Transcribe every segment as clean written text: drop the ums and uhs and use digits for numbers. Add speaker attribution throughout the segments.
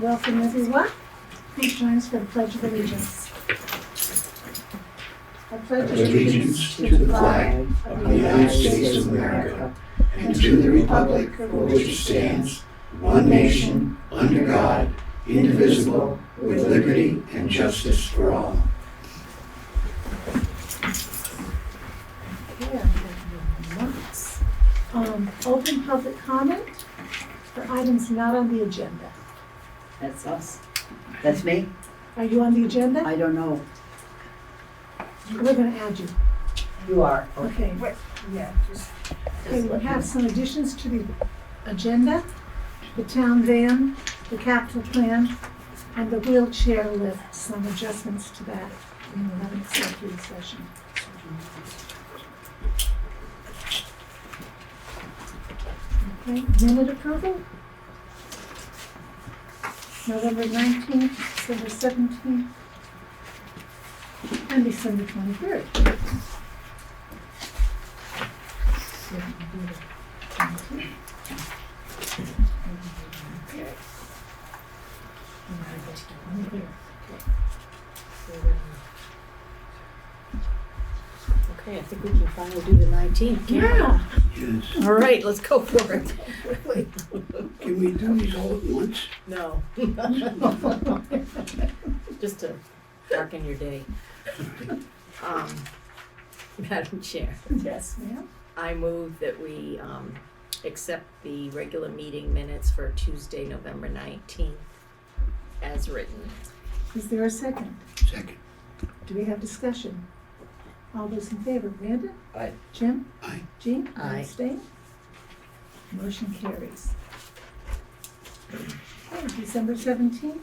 Speaker 1: Welcome, everyone. Please join us for the Pledge of Allegiance. I pledge
Speaker 2: Allegiance to the flag of the United States of America and to the republic for which it stands, one nation, under God, indivisible, with liberty and justice for all.
Speaker 1: Open public comment for items not on the agenda.
Speaker 3: That's us. That's me?
Speaker 1: Are you on the agenda?
Speaker 3: I don't know.
Speaker 1: We're going to add you.
Speaker 3: You are.
Speaker 1: Okay.
Speaker 3: Yeah.
Speaker 1: Okay, we have some additions to the agenda. The town van, the capital plan, and the wheelchair lift, some adjustments to that. And we'll have an executive session. Okay, minute approval? November 19th, December 17th, and December 23rd.
Speaker 4: Okay, I think we can finally do the 19th.
Speaker 1: Yeah.
Speaker 2: Yes.
Speaker 4: All right, let's go for it.
Speaker 2: Can we do these all at once?
Speaker 4: No. Just to darken your day. Madam Chair,
Speaker 1: Yes, ma'am.
Speaker 4: I move that we accept the regular meeting minutes for Tuesday, November 19th as written.
Speaker 1: Is there a second?
Speaker 2: Second.
Speaker 1: Do we have discussion? All those in favor, Brandon?
Speaker 3: Aye.
Speaker 1: Jim?
Speaker 2: Aye.
Speaker 1: Jean?
Speaker 4: Aye.
Speaker 1: Abstain? Motion carries. Okay, December 17th?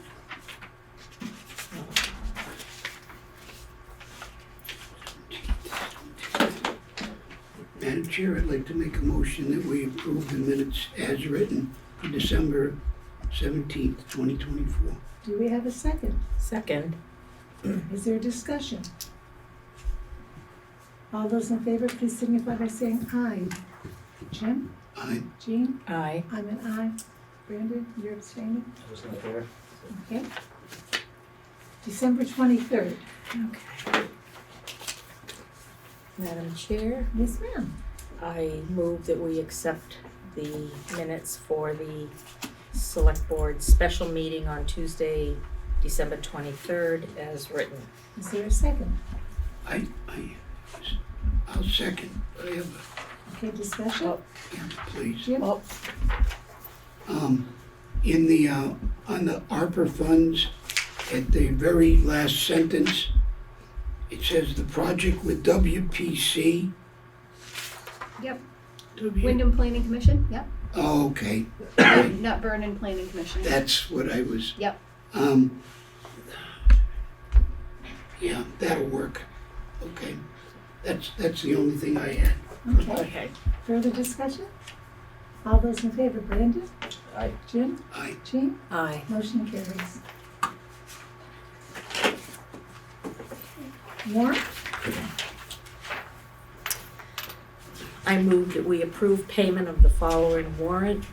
Speaker 2: Madam Chair, I'd like to make a motion that we approve the minutes as written for December 17th, 2024.
Speaker 1: Do we have a second?
Speaker 4: Second.
Speaker 1: Is there a discussion? All those in favor, please signify by saying aye. Jim?
Speaker 2: Aye.
Speaker 1: Jean?
Speaker 4: Aye.
Speaker 1: I'm an aye. Brandon, you're abstaining?
Speaker 3: I was not there.
Speaker 1: Okay. December 23rd.
Speaker 4: Okay. Madam Chair,
Speaker 1: Yes, ma'am.
Speaker 4: I move that we accept the minutes for the Select Board special meeting on Tuesday, December 23rd as written.
Speaker 1: Is there a second?
Speaker 2: I'll second. I have
Speaker 1: Okay, discussion?
Speaker 4: Oh.
Speaker 2: yeah, please.
Speaker 1: Jim?
Speaker 4: Oh,
Speaker 2: In the, on the ARPA funds, at the very last sentence, it says the project with WPC.
Speaker 5: Yep,
Speaker 2: W-
Speaker 5: Wyndham Planning Commission, yep,
Speaker 2: Oh, okay.
Speaker 5: not Vernon Planning Commission.
Speaker 2: That's what I was.
Speaker 5: Yep.
Speaker 2: Yeah, that'll work. Okay. That's the only thing I had.
Speaker 1: Okay.
Speaker 4: okay.
Speaker 1: Further discussion? All those in favor, Brandon?
Speaker 3: Aye.
Speaker 1: Jim?
Speaker 2: Aye.
Speaker 1: Jean?
Speaker 4: Aye.
Speaker 1: Motion carries. Warrant?
Speaker 4: I move that we approve payment of the following warrant.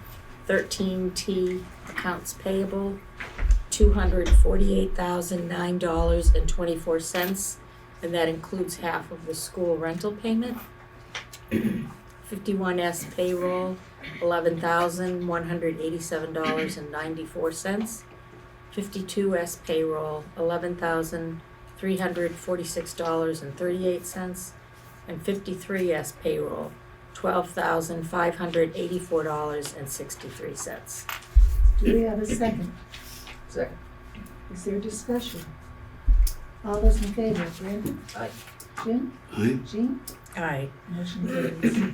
Speaker 4: 13T accounts payable, $248,009.24, and that includes half of the school rental payment. 51S payroll, $11,187.94. 52S payroll, $11,346.38, and 53S payroll, $12,584.63.
Speaker 1: Do we have a second?
Speaker 3: Second.
Speaker 1: Is there discussion? All those in favor, Brandon?
Speaker 3: Aye.
Speaker 1: Jim?
Speaker 2: Aye.
Speaker 1: Jean?
Speaker 4: Aye.
Speaker 1: Motion carries.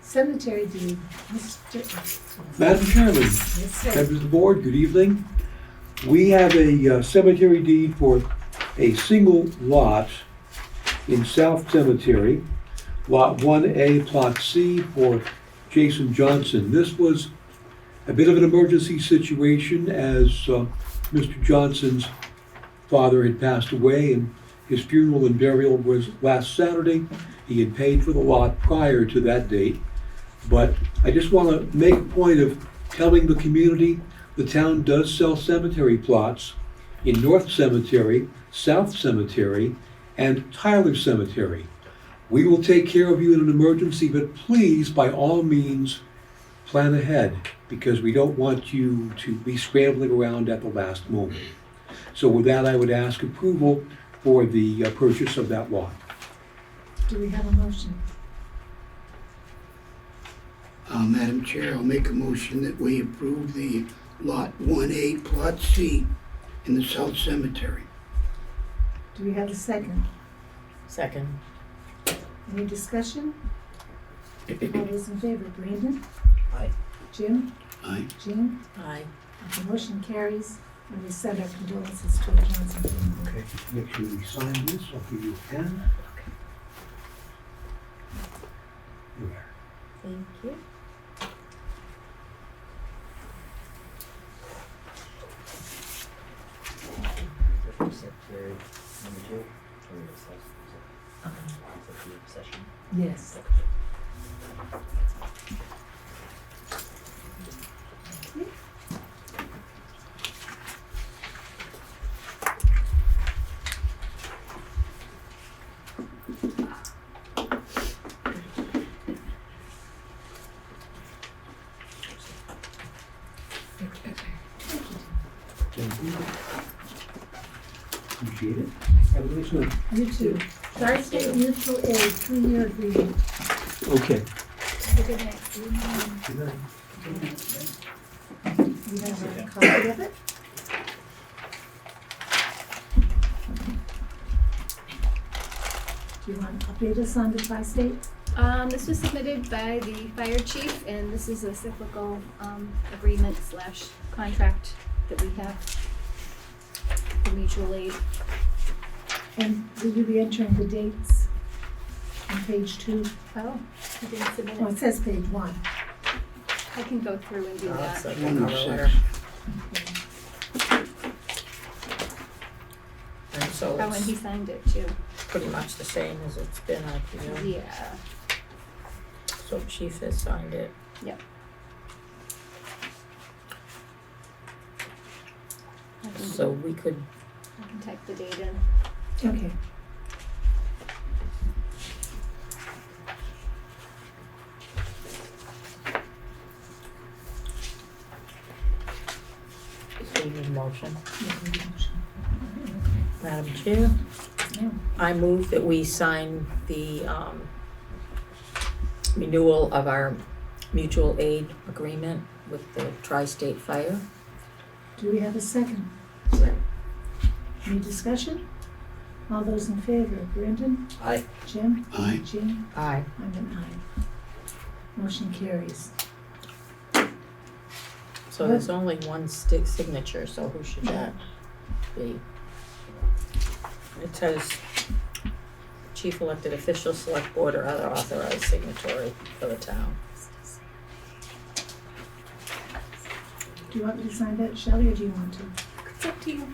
Speaker 1: Cemetery deed, Mr.
Speaker 6: Madam Chairman,
Speaker 1: Yes, sir.
Speaker 6: members of the board, good evening. We have a cemetery deed for a single lot in South Cemetery, Lot 1A, Plot C for Jason Johnson. This was a bit of an emergency situation as Mr. Johnson's father had passed away and his funeral and burial was last Saturday. He had paid for the lot prior to that date. But I just want to make a point of telling the community The town does sell cemetery plots in North Cemetery, South Cemetery, and Tyler Cemetery. We will take care of you in an emergency, but please, by all means, plan ahead, because we don't want you to be scrambling around at the last moment. So with that, I would ask approval for the purchase of that lot.
Speaker 1: Do we have a motion?
Speaker 2: Madam Chair, I'll make a motion that we approve the Lot 1A Plot C in the South Cemetery.
Speaker 1: Do we have a second?
Speaker 4: Second.
Speaker 1: Any discussion? All those in favor, Brandon?
Speaker 3: Aye.
Speaker 1: Jim?
Speaker 2: Aye.
Speaker 1: Jean?
Speaker 4: Aye.
Speaker 1: The motion carries, and we send our condolences to the Johnson family.
Speaker 6: Okay, make sure we sign this. I'll give you a pen. Here we are.
Speaker 4: Thank you.
Speaker 3: Secretary number 2, or executive session.
Speaker 1: Yes.
Speaker 6: Thank you. Appreciate it. Have a nice night.
Speaker 1: You too. Tri-State Mutual Aid 3-year agreement.
Speaker 6: Okay.
Speaker 5: Have a good night.
Speaker 6: Good night.
Speaker 1: You have a copy of it? Do you want to update us on the Tri-State?
Speaker 5: This was submitted by the fire chief, and this is a cyclical, agreement / contract that we have for mutual aid.
Speaker 1: And will you be entering the dates on page 2?
Speaker 5: Oh, you didn't submit
Speaker 1: Oh, it
Speaker 5: it.
Speaker 1: says page 1.
Speaker 5: I can go through and do
Speaker 4: That's
Speaker 5: that.
Speaker 4: like a
Speaker 2: 1
Speaker 4: cover
Speaker 2: of
Speaker 4: letter.
Speaker 2: 6.
Speaker 4: And so
Speaker 5: Oh, and he
Speaker 4: it's
Speaker 5: signed it too.
Speaker 4: pretty much the same as it's been, I feel.
Speaker 5: Yeah.
Speaker 4: So chief has signed it.
Speaker 5: Yep. I can,
Speaker 4: So we could,
Speaker 5: I can type the date in.
Speaker 1: Okay.
Speaker 4: so we need a motion.
Speaker 1: Make a motion.
Speaker 4: Madam Chair,
Speaker 1: No.
Speaker 4: I move that we sign the renewal of our mutual aid agreement with the Tri-State Fire.
Speaker 1: Do we have a second? Any discussion? All those in favor, Brendan?
Speaker 3: Aye.
Speaker 1: Jim?
Speaker 2: Aye.
Speaker 1: Jean?
Speaker 4: Aye.
Speaker 1: I'm an aye. Motion carries.
Speaker 4: So there's only one signature, so who should that be? It says chief elected official, select board, or other authorized signatory for the town.
Speaker 1: Do you want me to sign that, Shelley, or do you want to?
Speaker 5: It's up to you.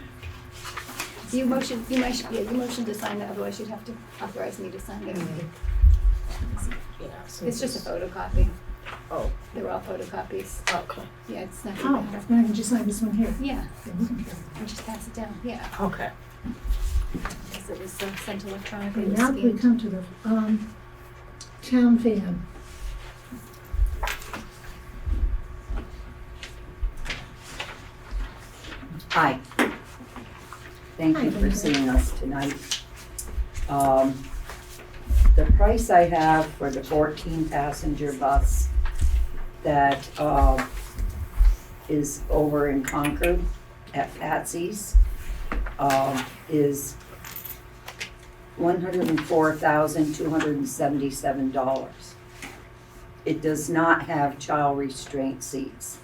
Speaker 5: You motion to sign it, otherwise you'd have to authorize me to sign it.
Speaker 4: Yeah,
Speaker 5: It's just a photocopy.
Speaker 4: Oh,
Speaker 5: They're all photocopies.
Speaker 4: okay,
Speaker 5: Yeah, it's not too
Speaker 1: Oh,
Speaker 5: bad.
Speaker 1: then I can just sign this one here.
Speaker 5: Yeah,
Speaker 1: Yeah, we can carry
Speaker 5: and just pass it down, yeah,
Speaker 4: okay.
Speaker 5: because it was sent electronically.
Speaker 1: Okay,
Speaker 5: with
Speaker 1: now we
Speaker 5: scanned.
Speaker 1: come to the town van.
Speaker 7: Hi. Thank
Speaker 1: Hi,
Speaker 7: you for
Speaker 1: Linda.
Speaker 7: seeing us tonight. The price I have for the 14-passenger bus that is over in Concord at Patsy's is $104,277. It does not have child restraint seats.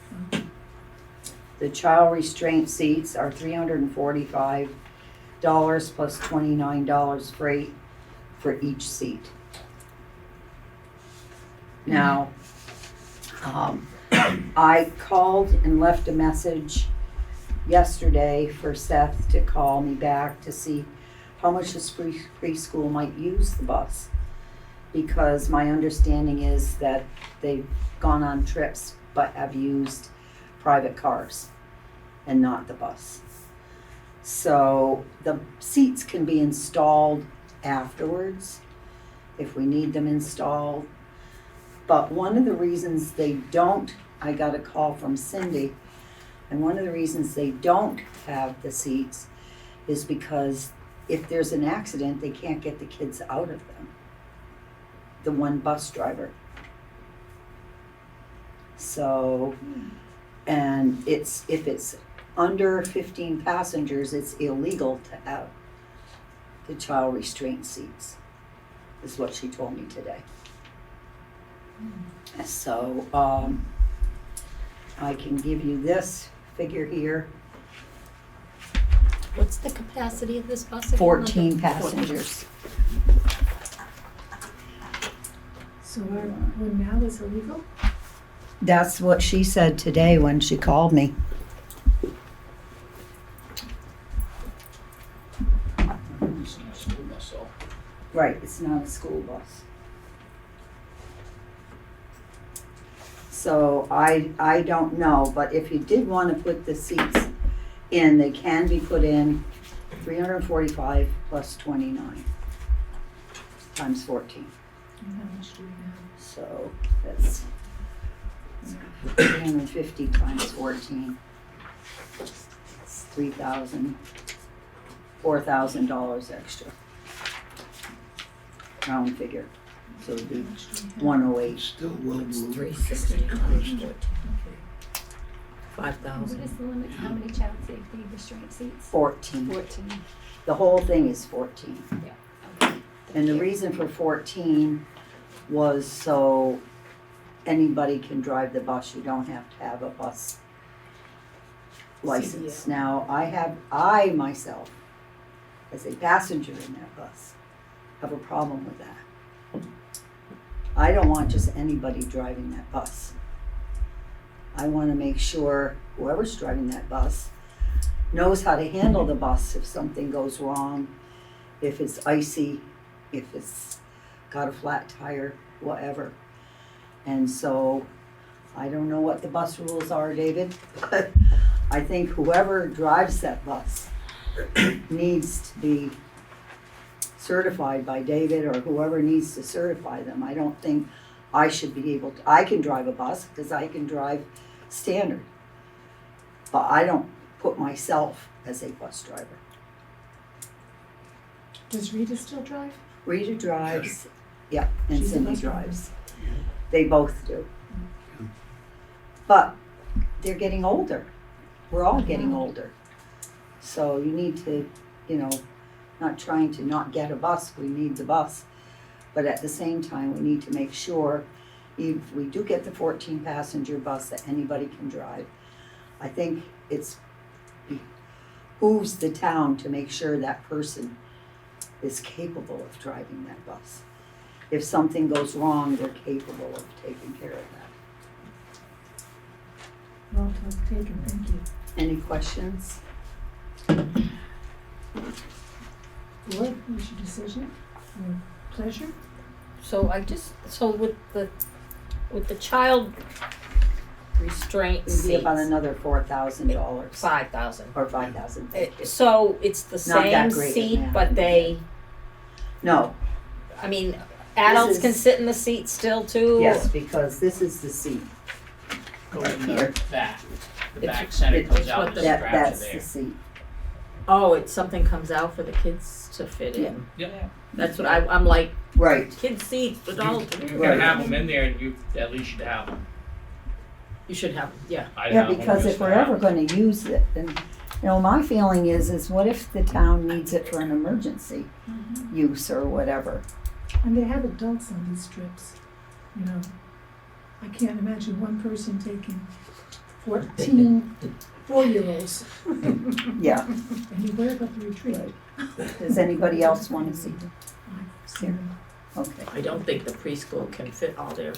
Speaker 7: The child restraint seats are $345 plus $29 freight for each seat. Now, I called and left a message yesterday for Seth to call me back to see how much this preschool might use the bus. Because my understanding is that they've gone on trips but have used private cars. and not the bus. So the seats can be installed afterwards if we need them installed. But one of the reasons they don't, I got a call from Cindy, and one of the reasons they don't have the seats is because if there's an accident, they can't get the kids out of them. The one bus driver. So, and if it's under 15 passengers, it's illegal to have the child restraint seats, is what she told me today. So, I can give you this figure here,
Speaker 4: What's the capacity of this bus again?
Speaker 7: 14 passengers.
Speaker 1: So our one now is illegal?
Speaker 7: That's what she said today when she called me.
Speaker 3: It's not a school bus, so.
Speaker 7: Right, it's not a school bus. So I don't know, but if you did want to put the seats in, they can be put in 345 plus 29 times 14.
Speaker 1: And how much do we have?
Speaker 7: So that's 350 times 14. It's $3,000, $4,000 extra. Round figure. So it'd be
Speaker 1: How much do we have?
Speaker 7: 108.
Speaker 2: Still well
Speaker 4: It's
Speaker 2: below.
Speaker 4: 360 times 14.
Speaker 5: What
Speaker 4: 5,000.
Speaker 5: is the limit, how many child safety restraint seats?
Speaker 7: 14.
Speaker 5: 14.
Speaker 7: The whole thing is 14.
Speaker 5: Okay.
Speaker 7: And the reason for 14 was so anybody can drive the bus. You don't have to have a bus license.
Speaker 4: CDL.
Speaker 7: Now, I myself, as a passenger in that bus, have a problem with that. I don't want just anybody driving that bus. I want to make sure whoever's driving that bus knows how to handle the bus if something goes wrong, if it's icy, if it's got a flat tire, whatever. And so, I don't know what the bus rules are, David, but I think whoever drives that bus needs to be certified by David or whoever needs to certify them. I don't think I should be able to, I can drive a bus because I can drive standard. But I don't put myself as a bus driver.
Speaker 1: Does Rita still drive?
Speaker 7: Rita drives, yeah, and
Speaker 1: She's a
Speaker 7: Cindy
Speaker 1: bus driver.
Speaker 7: drives. They both do. But they're getting older. We're all getting older. So you need to, not trying to not get a bus, we need the bus. But at the same time, we need to make sure if we do get the 14 passenger bus that anybody can drive. I think it's behooves the town to make sure that person is capable of driving that bus. If something goes wrong, they're capable of taking care of that.
Speaker 1: Well taken, thank you.
Speaker 7: Any questions?
Speaker 1: Board, what's your decision or pleasure?
Speaker 4: So with the child restraint
Speaker 7: It'd be about
Speaker 4: seats,
Speaker 7: another $4,000
Speaker 4: 5,000.
Speaker 7: or 5,000.
Speaker 4: So it's the
Speaker 7: Not that
Speaker 4: same
Speaker 7: great of
Speaker 4: seat,
Speaker 7: math.
Speaker 4: but
Speaker 7: No,
Speaker 4: I mean, adults
Speaker 7: is-
Speaker 4: can sit in the seat still too?
Speaker 7: yes, because this is the seat.
Speaker 3: Go
Speaker 7: Right
Speaker 3: in
Speaker 7: here.
Speaker 3: the back. The
Speaker 4: It's-
Speaker 3: back center
Speaker 7: it-
Speaker 3: comes
Speaker 4: it's
Speaker 3: out
Speaker 4: what
Speaker 3: and the
Speaker 4: the-
Speaker 7: That,
Speaker 3: straps are
Speaker 7: that's the
Speaker 3: there.
Speaker 7: seat.
Speaker 4: Oh, it's something comes out for the kids to fit in.
Speaker 3: Yeah.
Speaker 4: That's what I'm like,
Speaker 7: Right.
Speaker 4: kids seats, adult.
Speaker 3: You
Speaker 7: Right.
Speaker 3: can have them in there and you, at least should have them.
Speaker 4: You should have, yeah.
Speaker 3: I'd
Speaker 7: Yeah,
Speaker 3: have 'em
Speaker 7: because
Speaker 3: just
Speaker 7: if we're
Speaker 3: to have
Speaker 7: ever
Speaker 3: 'em.
Speaker 7: gonna use it, then, my feeling is what if the town needs it for an emergency use or whatever?
Speaker 1: And they have adults on these trips, I can't imagine one person taking 14 4-year-olds.
Speaker 7: Yeah.
Speaker 1: Anywhere but the retreat.
Speaker 7: Does anybody else wanna see?
Speaker 1: I've seen them.
Speaker 7: Okay.
Speaker 4: I don't think the preschool can fit all their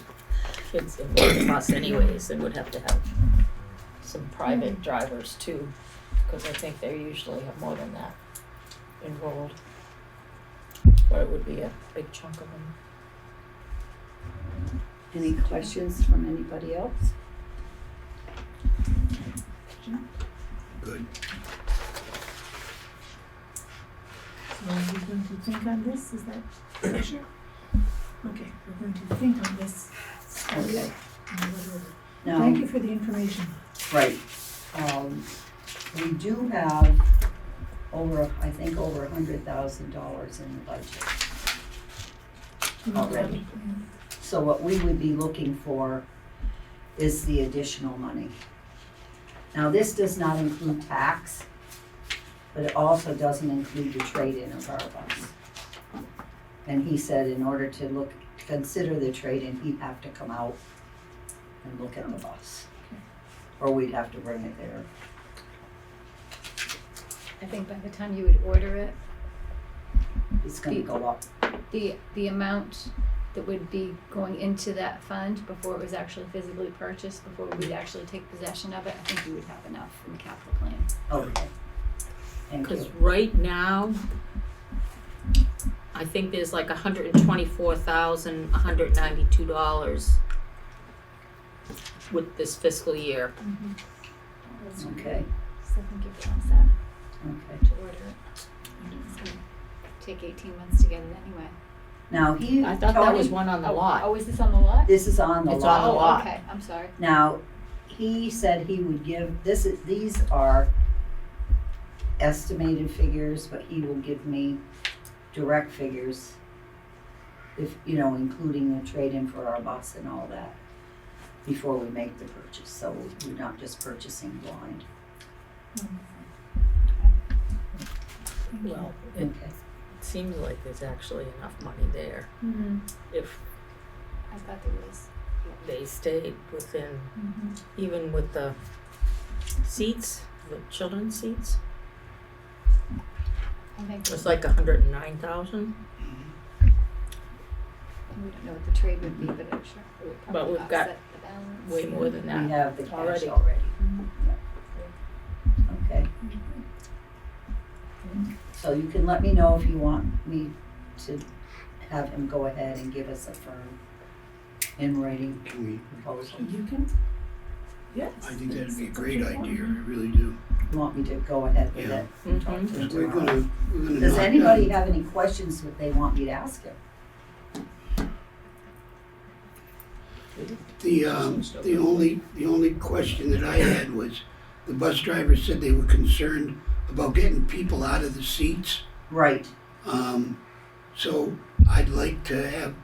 Speaker 4: kids in one bus anyways, and would have to have some private drivers too, because I think they usually have more than that enrolled. Or it would be a big chunk of them.
Speaker 7: Any questions from anybody else?
Speaker 2: Good.
Speaker 1: So are we going to think on this, is that sure? Okay, we're going to think on this.
Speaker 7: Okay.
Speaker 1: Thank
Speaker 7: Now,
Speaker 1: you for the information.
Speaker 7: right, we do have I think over $100,000 in the budget. Already. So what we would be looking for is the additional money. Now, this does not include tax, but it also doesn't include the trade-in of our bus. And he said in order to consider the trade-in, he'd have to come out and look at the bus. Or we'd have to bring it there.
Speaker 5: I think by the time you would order it,
Speaker 7: It's gonna go up.
Speaker 5: the amount that would be going into that fund before it was actually physically purchased, before we'd actually take possession of it, I think we would have enough in the capital plan.
Speaker 7: Okay. Thank
Speaker 4: Cause
Speaker 7: you.
Speaker 4: right now, I think there's like $124,192 with this fiscal year.
Speaker 7: Okay,
Speaker 5: So I think you're all set
Speaker 7: okay.
Speaker 5: to order it. It's gonna take 18 months to get it anyway.
Speaker 7: Now,
Speaker 4: I thought that was
Speaker 7: Tony,
Speaker 4: one on the
Speaker 5: Oh,
Speaker 4: lot.
Speaker 5: Oh, is this on the lot?
Speaker 7: this is on the
Speaker 4: It's
Speaker 7: lot.
Speaker 4: on the lot.
Speaker 5: Okay, I'm sorry.
Speaker 7: Now, he said he would give, these are estimated figures, but he will give me direct figures if, including the trade-in for our bus and all that, before we make the purchase, so we're not just purchasing blind.
Speaker 4: Well, it
Speaker 7: Okay.
Speaker 4: seems like there's actually enough money there
Speaker 5: Mm-hmm.
Speaker 4: if
Speaker 5: I thought there was.
Speaker 4: they stayed within,
Speaker 5: Mm-hmm.
Speaker 4: even with the seats, the children's seats.
Speaker 5: I think
Speaker 4: It's like 109,000.
Speaker 5: we don't know what the trade would be, but I'm sure it would
Speaker 4: But
Speaker 5: probably
Speaker 4: we've got
Speaker 5: offset the balance.
Speaker 4: way more than
Speaker 7: We
Speaker 4: that.
Speaker 7: have the cash
Speaker 4: already.
Speaker 7: already.
Speaker 5: Mhm.
Speaker 7: Okay. So you can let me know if you want me to have him go ahead and give us a firm in writing
Speaker 2: Can we,
Speaker 7: proposal.
Speaker 1: You can, yes.
Speaker 2: I think that'd be a great idea, I really do.
Speaker 7: You want me to go ahead with
Speaker 2: Yeah.
Speaker 7: it? and talk to him
Speaker 2: Because we're
Speaker 7: tomorrow?
Speaker 2: gonna
Speaker 7: Does
Speaker 2: knock
Speaker 7: anybody
Speaker 2: down-
Speaker 7: have any questions that they want me to ask him?
Speaker 2: The only question that I had was, the bus driver said they were concerned about getting people out of the seats.
Speaker 7: Right,
Speaker 2: So I'd like to have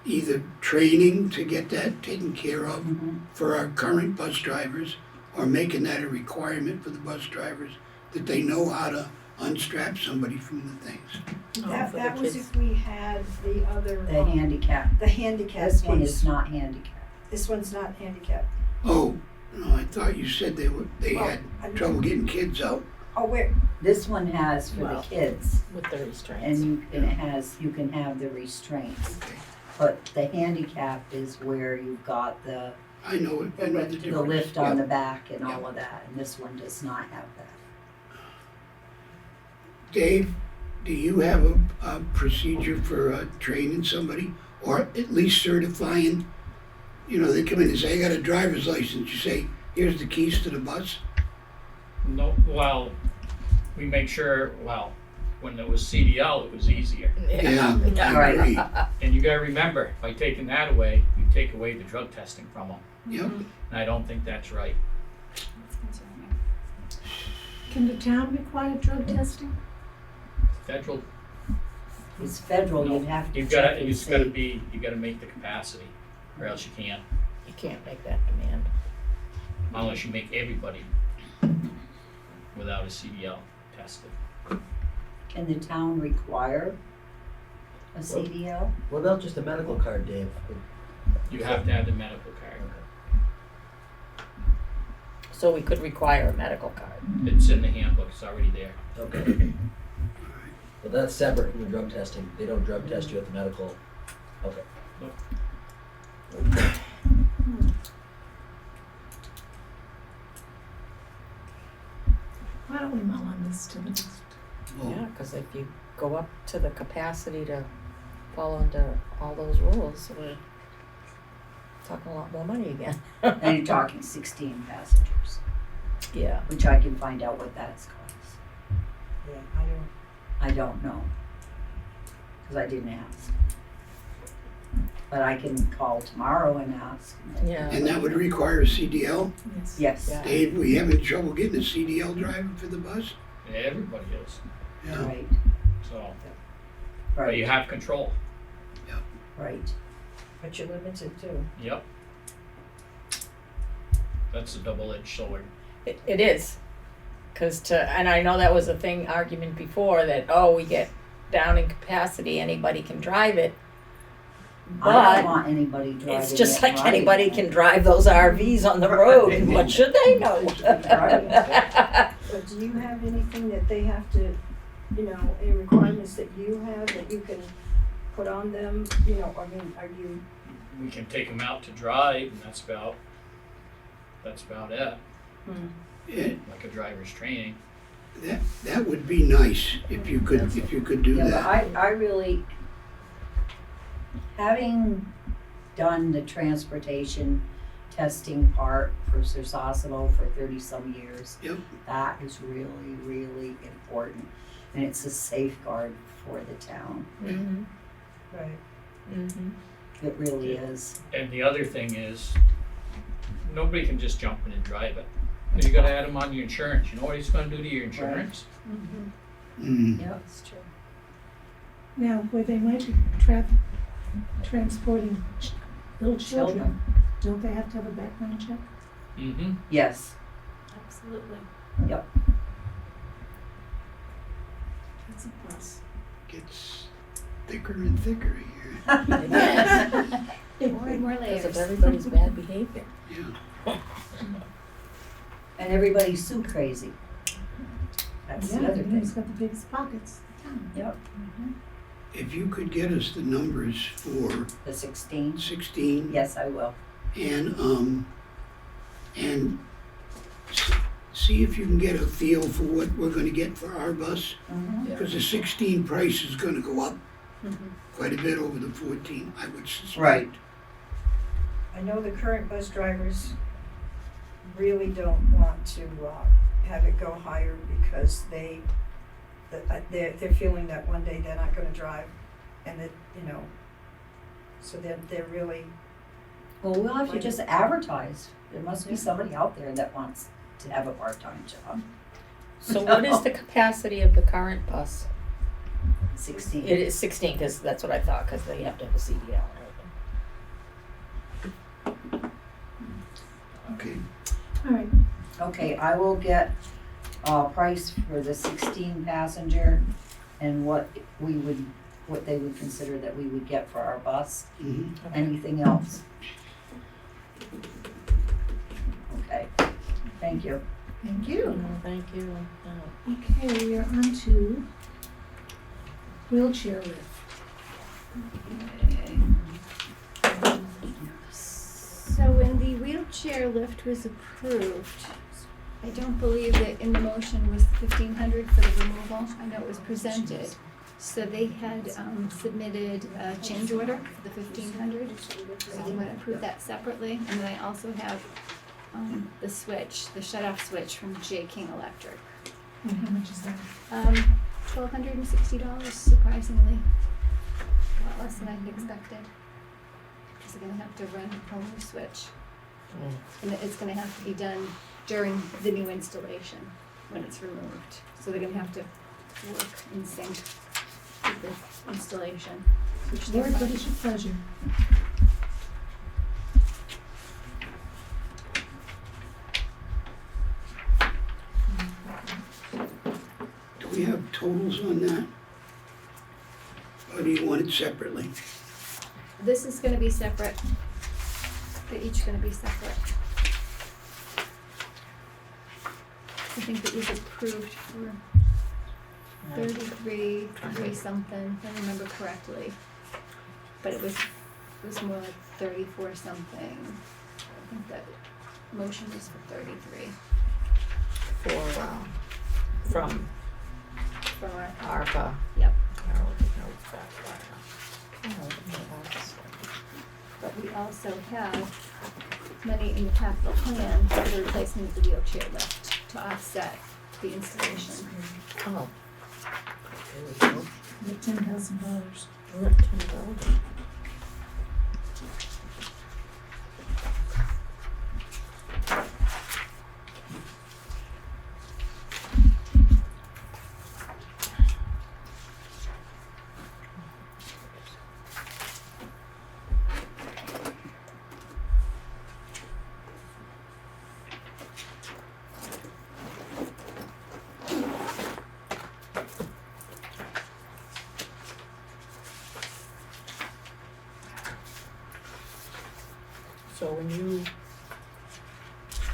Speaker 2: either training to get that taken care of for our current bus drivers, or making that a requirement for the bus drivers, that they know how to unstrap somebody from the things.
Speaker 4: Oh,
Speaker 8: That,
Speaker 4: for
Speaker 8: that
Speaker 4: the
Speaker 8: was
Speaker 4: kids.
Speaker 8: if we had the other,
Speaker 7: the handicap.
Speaker 8: the handicap
Speaker 7: This one
Speaker 8: piece.
Speaker 7: is not handicapped.
Speaker 8: This one's not handicapped.
Speaker 2: Oh, no, I thought you said they had
Speaker 8: I'm-
Speaker 2: trouble getting kids out.
Speaker 8: Oh, where,
Speaker 7: This one has for the
Speaker 4: Well,
Speaker 7: kids,
Speaker 4: with the restraints.
Speaker 7: and you can have the restraints. But the handicap is where you've got the
Speaker 2: I know it, I know the difference.
Speaker 7: lift on
Speaker 2: Yeah.
Speaker 7: the back and all of that, and this one does not have that.
Speaker 2: Dave, do you have a procedure for training somebody, or at least certifying? They come in and say, I got a driver's license. You say, here's the keys to the bus.
Speaker 3: No, well, we make sure, when it was CDL, it was easier.
Speaker 2: Yeah, I
Speaker 7: Right.
Speaker 2: agree.
Speaker 3: And you gotta remember, by taking that away, you take away the drug testing from them.
Speaker 2: Yep.
Speaker 3: And I don't think that's right.
Speaker 5: That's concerning.
Speaker 1: Can the town require drug testing?
Speaker 3: Federal,
Speaker 7: It's federal,
Speaker 3: No,
Speaker 7: you'd have to
Speaker 3: you've
Speaker 7: check
Speaker 3: gotta,
Speaker 7: and
Speaker 3: it's gotta
Speaker 7: see.
Speaker 3: be, you gotta make the capacity, or else you can't,
Speaker 4: You can't make that demand.
Speaker 3: unless you make everybody without a CDL tested.
Speaker 7: Can the town require a CDL?
Speaker 9: What about just a medical card, Dave?
Speaker 3: You have to have the medical card.
Speaker 4: So we could require a medical card.
Speaker 3: It's in the handbook, it's already there.
Speaker 9: Okay. But that's separate from the drug testing. They don't drug test you at the medical. Okay.
Speaker 1: Why don't we mull on this till next?
Speaker 4: Yeah, because if you go up to the capacity to fall under all those rules, we're talking a lot more money again.
Speaker 7: And you're talking 16 passengers.
Speaker 4: Yeah.
Speaker 7: which I can find out what that's cost.
Speaker 8: Yeah,
Speaker 7: I don't know, because I didn't ask. But I can call tomorrow and ask.
Speaker 4: Yeah.
Speaker 2: And that would require a CDL?
Speaker 7: Yes,
Speaker 4: Yeah.
Speaker 2: Dave, we having trouble getting a CDL driver for the bus?
Speaker 3: Yeah, everybody is,
Speaker 2: Yeah.
Speaker 7: right,
Speaker 3: so, but you
Speaker 7: right,
Speaker 3: have control.
Speaker 7: right.
Speaker 8: but you're limited too.
Speaker 3: Yep. That's a double-edged sword.
Speaker 4: It is. And I know that was a argument before that, we get down in capacity, anybody can drive it.
Speaker 7: I
Speaker 4: But
Speaker 7: don't want anybody driving
Speaker 4: it's just
Speaker 7: it
Speaker 4: like
Speaker 7: right.
Speaker 4: anybody can drive those RVs on the road, and what should they know?
Speaker 8: But do you have anything that they have to, any requirements that you have that you can put on them, I mean, are you,
Speaker 3: We can take them out to drive, and that's about it,
Speaker 2: Yeah,
Speaker 3: like a driver's training.
Speaker 2: that would be nice if you could do
Speaker 7: Yeah, but
Speaker 2: that.
Speaker 7: I really, having done the transportation testing part for Sursasano for 30-some years,
Speaker 2: Yep.
Speaker 7: that is really, really important. And it's a safeguard for the town.
Speaker 4: Mhm.
Speaker 8: right,
Speaker 4: Mhm.
Speaker 7: It really is.
Speaker 3: And the other thing is, nobody can just jump in and drive it. You gotta add them on your insurance. You know what he's gonna do to your insurance?
Speaker 2: Mm.
Speaker 7: Yep.
Speaker 8: that's true.
Speaker 1: Now, where they might be transporting little children, don't they have to have a background check?
Speaker 3: Mm-hmm.
Speaker 7: Yes.
Speaker 5: Absolutely.
Speaker 1: That's a plus.
Speaker 2: Gets thicker and thicker here.
Speaker 5: More and more
Speaker 4: Because
Speaker 5: layers.
Speaker 4: of everybody's bad behavior.
Speaker 2: Yeah.
Speaker 7: And everybody's so crazy. That's the
Speaker 1: Yeah,
Speaker 7: other thing.
Speaker 1: he's got the biggest pockets.
Speaker 7: Yep.
Speaker 2: If you could get us the numbers for
Speaker 7: The 16.
Speaker 2: 16
Speaker 7: Yes, I will.
Speaker 2: and see if you can get a feel for what we're gonna get for our bus.
Speaker 7: Mhm.
Speaker 2: Because the 16 price is gonna go up
Speaker 7: Mm-hmm.
Speaker 2: quite a bit over the 14, I would suspect.
Speaker 7: Right.
Speaker 8: I know the current bus drivers really don't want to have it go higher because they're feeling that one day they're not gonna drive and that, so they're really,
Speaker 7: Well, we'll have to just advertise. There must be somebody out there that wants to have a part-time job.
Speaker 4: So what is the capacity of the current bus?
Speaker 7: 16.
Speaker 4: It is 16, because that's what I thought, because they have to have a CDL and everything.
Speaker 2: Okay.
Speaker 1: All right,
Speaker 7: Okay, I will get a price for the 16 passenger and what they would consider that we would get for our bus.
Speaker 2: Mhm.
Speaker 7: Anything else? Okay, thank you.
Speaker 1: thank you.
Speaker 4: Thank you.
Speaker 1: Okay, we are on to wheelchair lift.
Speaker 5: So when the wheelchair lift was approved, I don't believe that in the motion was the 1,500 for the removal. I know it was presented. So they had submitted a change order for the 1,500. So you want to approve that separately. And then I also have the switch, the shut-off switch from J. King Electric.
Speaker 1: And how much is that?
Speaker 5: $1,260, surprisingly. A lot less than I expected. Because they're gonna have to run a whole new switch. And it's gonna have to be done during the new installation, when it's removed. So they're gonna have to work in sync with the installation. Which they're
Speaker 1: Lord, what
Speaker 5: fine.
Speaker 1: is your pleasure?
Speaker 2: Do we have totals on that? Or do you want it separately?
Speaker 5: This is gonna be separate. They're each gonna be separate. I think it was approved for 33 something, if I remember correctly. But it was more like 34 something. I think that motion was for 33
Speaker 4: From
Speaker 5: for our,
Speaker 4: ARPA.
Speaker 5: yep. But we also have money in the capital plan for the replacement of the wheelchair lift to offset the installation.
Speaker 4: Oh. There we go.
Speaker 1: The $10,000.
Speaker 4: Not $10,000. So when you,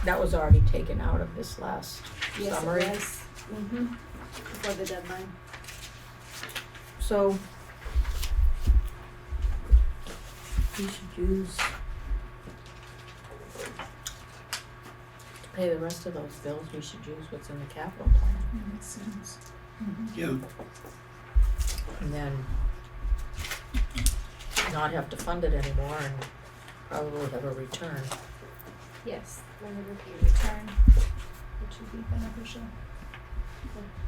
Speaker 4: that was already taken out of this last summary.
Speaker 5: Yes, it was. Mm-hmm. Before the deadline.
Speaker 4: So we should use, to pay the rest of those bills, we should use what's in the capital plan.
Speaker 1: That makes sense.
Speaker 2: Yeah,
Speaker 4: And then not have to fund it anymore and probably have a return.
Speaker 5: Yes, there would be a return, which would be beneficial.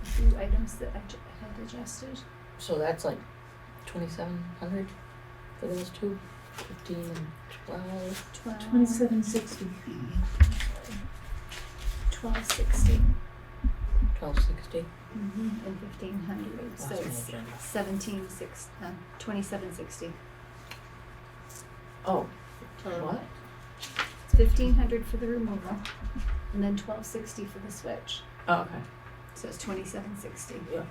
Speaker 5: A few items that I had adjusted.
Speaker 4: So that's like 2,700 for those two, 15 and 12.
Speaker 1: 2760.
Speaker 5: $12.60.
Speaker 4: 1260.
Speaker 5: And 1,500, so
Speaker 4: Lost my
Speaker 5: it's
Speaker 4: agenda.
Speaker 5: 2760
Speaker 4: Oh,
Speaker 5: total.
Speaker 4: what?
Speaker 5: It's 1,500 for the removal, and then 1260 for the switch,
Speaker 4: Oh, okay.
Speaker 5: so it's 2760
Speaker 4: Yeah.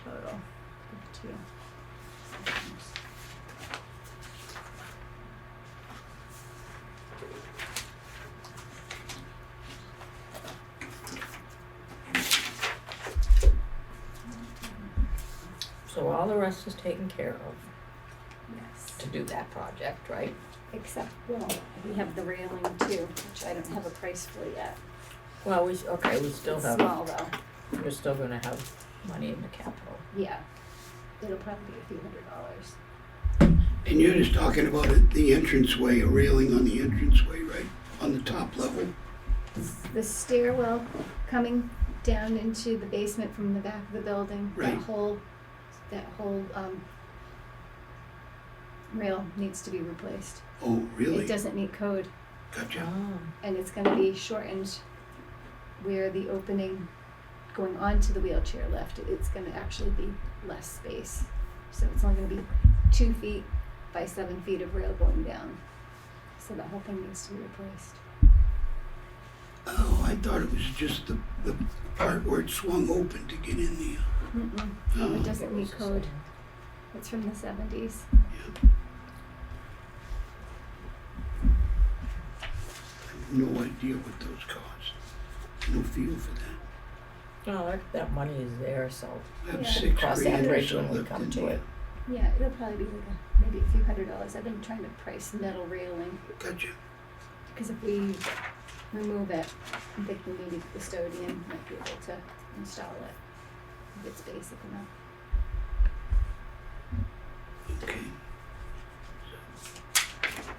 Speaker 5: total. For two.
Speaker 4: So all the rest is taken care of
Speaker 5: Yes.
Speaker 4: to do that project, right?
Speaker 5: Except, well, we have the railing too, which I don't have a price for yet.
Speaker 4: Well, we still
Speaker 5: It's
Speaker 4: have,
Speaker 5: small though.
Speaker 4: we're still gonna have money in the capital.
Speaker 5: Yeah. It'll probably be a few $100s.
Speaker 2: and you're just talking about it, the entranceway, a railing on the entranceway, right? On the top level?
Speaker 5: The stairwell coming down into the basement from the back of the building,
Speaker 2: Right.
Speaker 5: that whole rail needs to be replaced.
Speaker 2: Oh, really?
Speaker 5: It doesn't meet code,
Speaker 2: Gotcha.
Speaker 4: Oh.
Speaker 5: and it's gonna be shortened where the opening going onto the wheelchair lift, it's gonna actually be less space. So it's only gonna be 2 feet by 7 feet of rail going down. So the whole thing needs to be replaced.
Speaker 2: Oh, I thought it was just the part where it swung open to get in there.
Speaker 5: No,
Speaker 2: Oh.
Speaker 5: it doesn't meet code. It's from the 70s.
Speaker 2: No idea what those cost. No feel for that.
Speaker 4: Oh, that money is there, so
Speaker 2: I have
Speaker 5: Yeah.
Speaker 2: 6
Speaker 4: Cross that
Speaker 2: grand or
Speaker 4: bridge
Speaker 2: so
Speaker 4: when we
Speaker 2: left
Speaker 4: come
Speaker 2: in
Speaker 4: to
Speaker 2: there.
Speaker 4: it.
Speaker 5: Yeah, it'll probably be like maybe a few $100s. I've been trying to price metal railing,
Speaker 2: Gotcha.
Speaker 5: because if we remove it, I'm thinking maybe the custodian might be able to install it, if it's basic enough.
Speaker 2: Okay.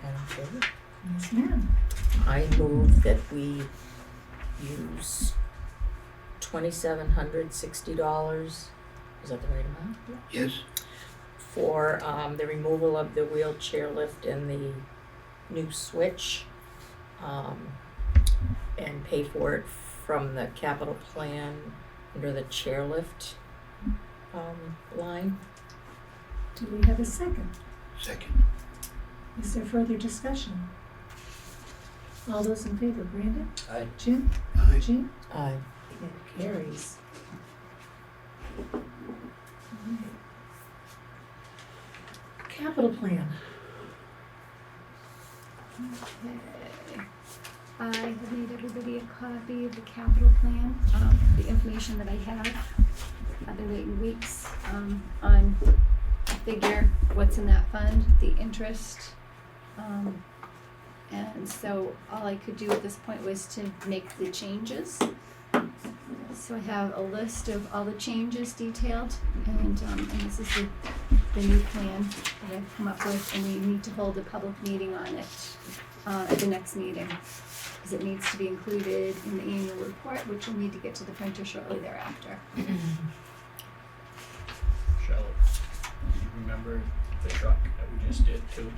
Speaker 4: Madam Chair,
Speaker 1: Yes, ma'am.
Speaker 4: I move that we use $2,760, is that the right amount?
Speaker 2: Yes?
Speaker 4: For the removal of the wheelchair lift and the new switch, and pay for it from the capital plan under the chairlift line.
Speaker 1: Do we have a second?
Speaker 2: Second.
Speaker 1: Is there further discussion? All those in favor, Brandon?
Speaker 9: Aye.
Speaker 1: Jim?
Speaker 2: Aye.
Speaker 1: Jean?
Speaker 4: Aye.
Speaker 1: It carries. Capital plan.
Speaker 5: Okay. I have made everybody a copy of the capital plan, the information that I have. I've been waiting weeks, on a figure, what's in that fund, the interest. And so all I could do at this point was to make the changes. So I have a list of all the changes detailed, and this is the new plan that I've come up with, and we need to hold a public meeting on it, at the next meeting. because it needs to be included in the annual report, which will need to get to the printer shortly thereafter.
Speaker 3: Shelley, do you remember the truck that we just did too?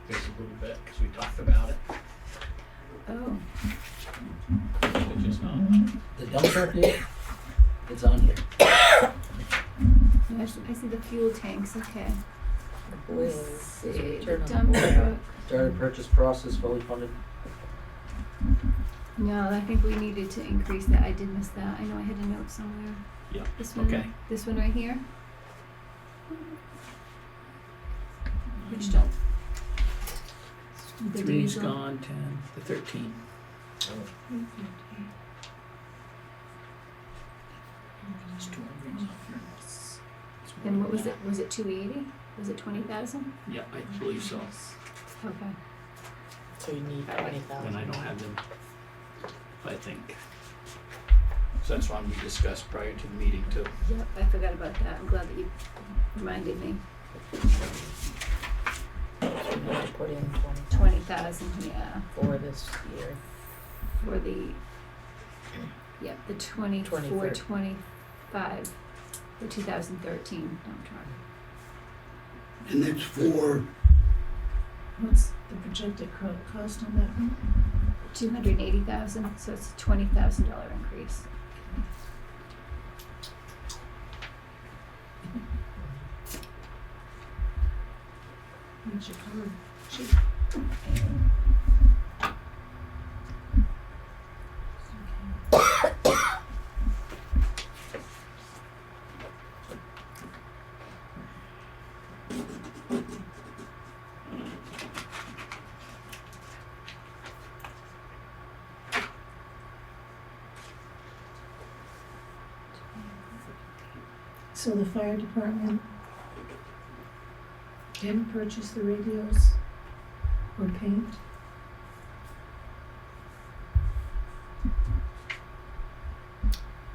Speaker 3: Just a little bit, because we talked about it.
Speaker 5: Oh,
Speaker 3: It just not.
Speaker 9: The dump truck did? It's on here.
Speaker 5: I see the fuel tanks, okay.
Speaker 4: The boiler
Speaker 5: Let's
Speaker 4: is
Speaker 5: see, the
Speaker 4: returned on
Speaker 5: dump
Speaker 4: the boiler.
Speaker 5: truck.
Speaker 9: Started purchase process fully funded.
Speaker 5: No, I think we needed to increase that, I did miss that, I know I had a note somewhere.
Speaker 3: Yeah,
Speaker 5: This one,
Speaker 3: okay.
Speaker 5: this one right here? Which don't? The
Speaker 3: Three's
Speaker 5: diesel.
Speaker 3: gone, 10, the 13. There's 2 hundreds on here. It's more
Speaker 5: And what
Speaker 3: than
Speaker 5: was it, was it 280? Was it 20,000?
Speaker 3: that. Yeah, I believe so.
Speaker 5: Okay.
Speaker 4: So you need 20,000.
Speaker 3: And I don't have them, I think. So that's one we discussed prior to the meeting too.
Speaker 5: Yep, I forgot about that, I'm glad that you reminded me.
Speaker 4: So you need to put in
Speaker 5: 20,000, yeah,
Speaker 4: for this year.
Speaker 5: for the, yep, the 24,
Speaker 4: 23.
Speaker 2: 25
Speaker 5: the 2013 dump truck.
Speaker 2: And that's for,
Speaker 1: What's the projected cost on that one?
Speaker 5: 280,000, so it's a $20,000 increase.
Speaker 1: What's your card? Cheap. So the fire department didn't purchase the radios or paint?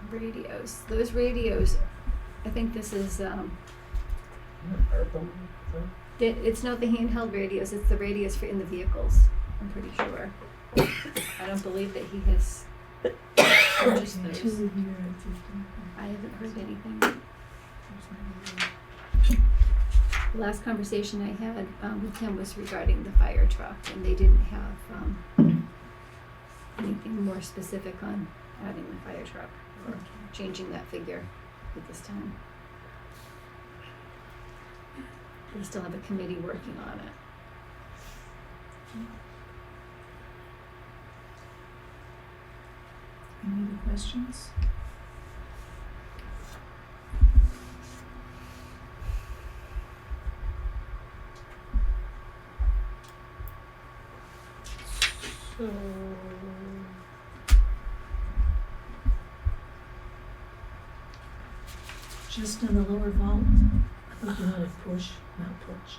Speaker 5: Radios, those radios, I think this is, it's not the handheld radios, it's the radios for in the vehicles, I'm pretty sure. I don't believe that he has purchased
Speaker 1: Two
Speaker 5: those.
Speaker 1: a year at 15.
Speaker 5: I haven't heard anything. The last conversation I had with him was regarding the fire truck, and they didn't have anything more specific on adding the fire truck or changing that figure at this time. They still have a committee working on it.
Speaker 1: Any other questions?
Speaker 4: So,
Speaker 1: Just on the lower vault, I think you want to push, not push.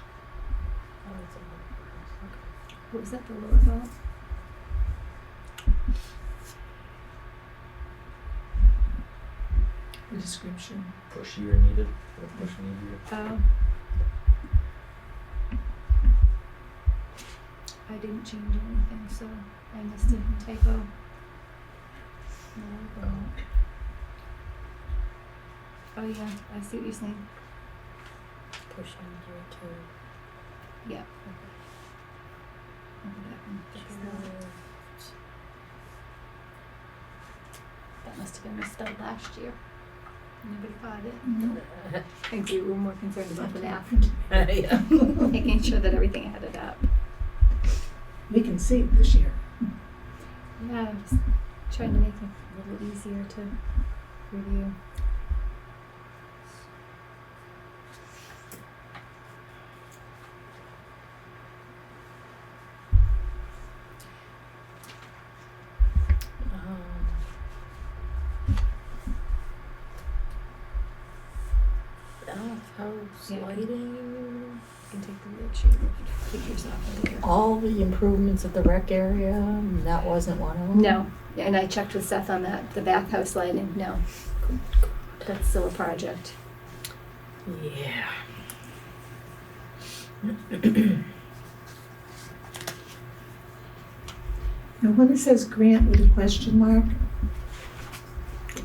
Speaker 5: What was that, the lower vault?
Speaker 1: The description.
Speaker 9: Push year needed, or push needed.
Speaker 5: Oh. I didn't change anything, so I missed a typo. Lower vault. Oh yeah, I see what you're saying.
Speaker 4: pushing year 2.
Speaker 5: Yeah. Maybe that one fixed that. That must have been misspelled last year. Nobody caught it.
Speaker 1: No.
Speaker 5: I think we were more concerned about the math,
Speaker 4: Yeah.
Speaker 5: making sure that everything added up.
Speaker 1: We can see it this year.
Speaker 5: Yeah, I was trying to make it a little easier to review.
Speaker 4: House
Speaker 5: Yeah.
Speaker 4: lighting.
Speaker 5: You can take the worksheet and figures off of here.
Speaker 4: All the improvements of the rec area, that wasn't one of them?
Speaker 5: No, and I checked with Seth on that, the back house lighting, no. That's still a project.
Speaker 4: Yeah.
Speaker 1: And when it says grant with a question mark,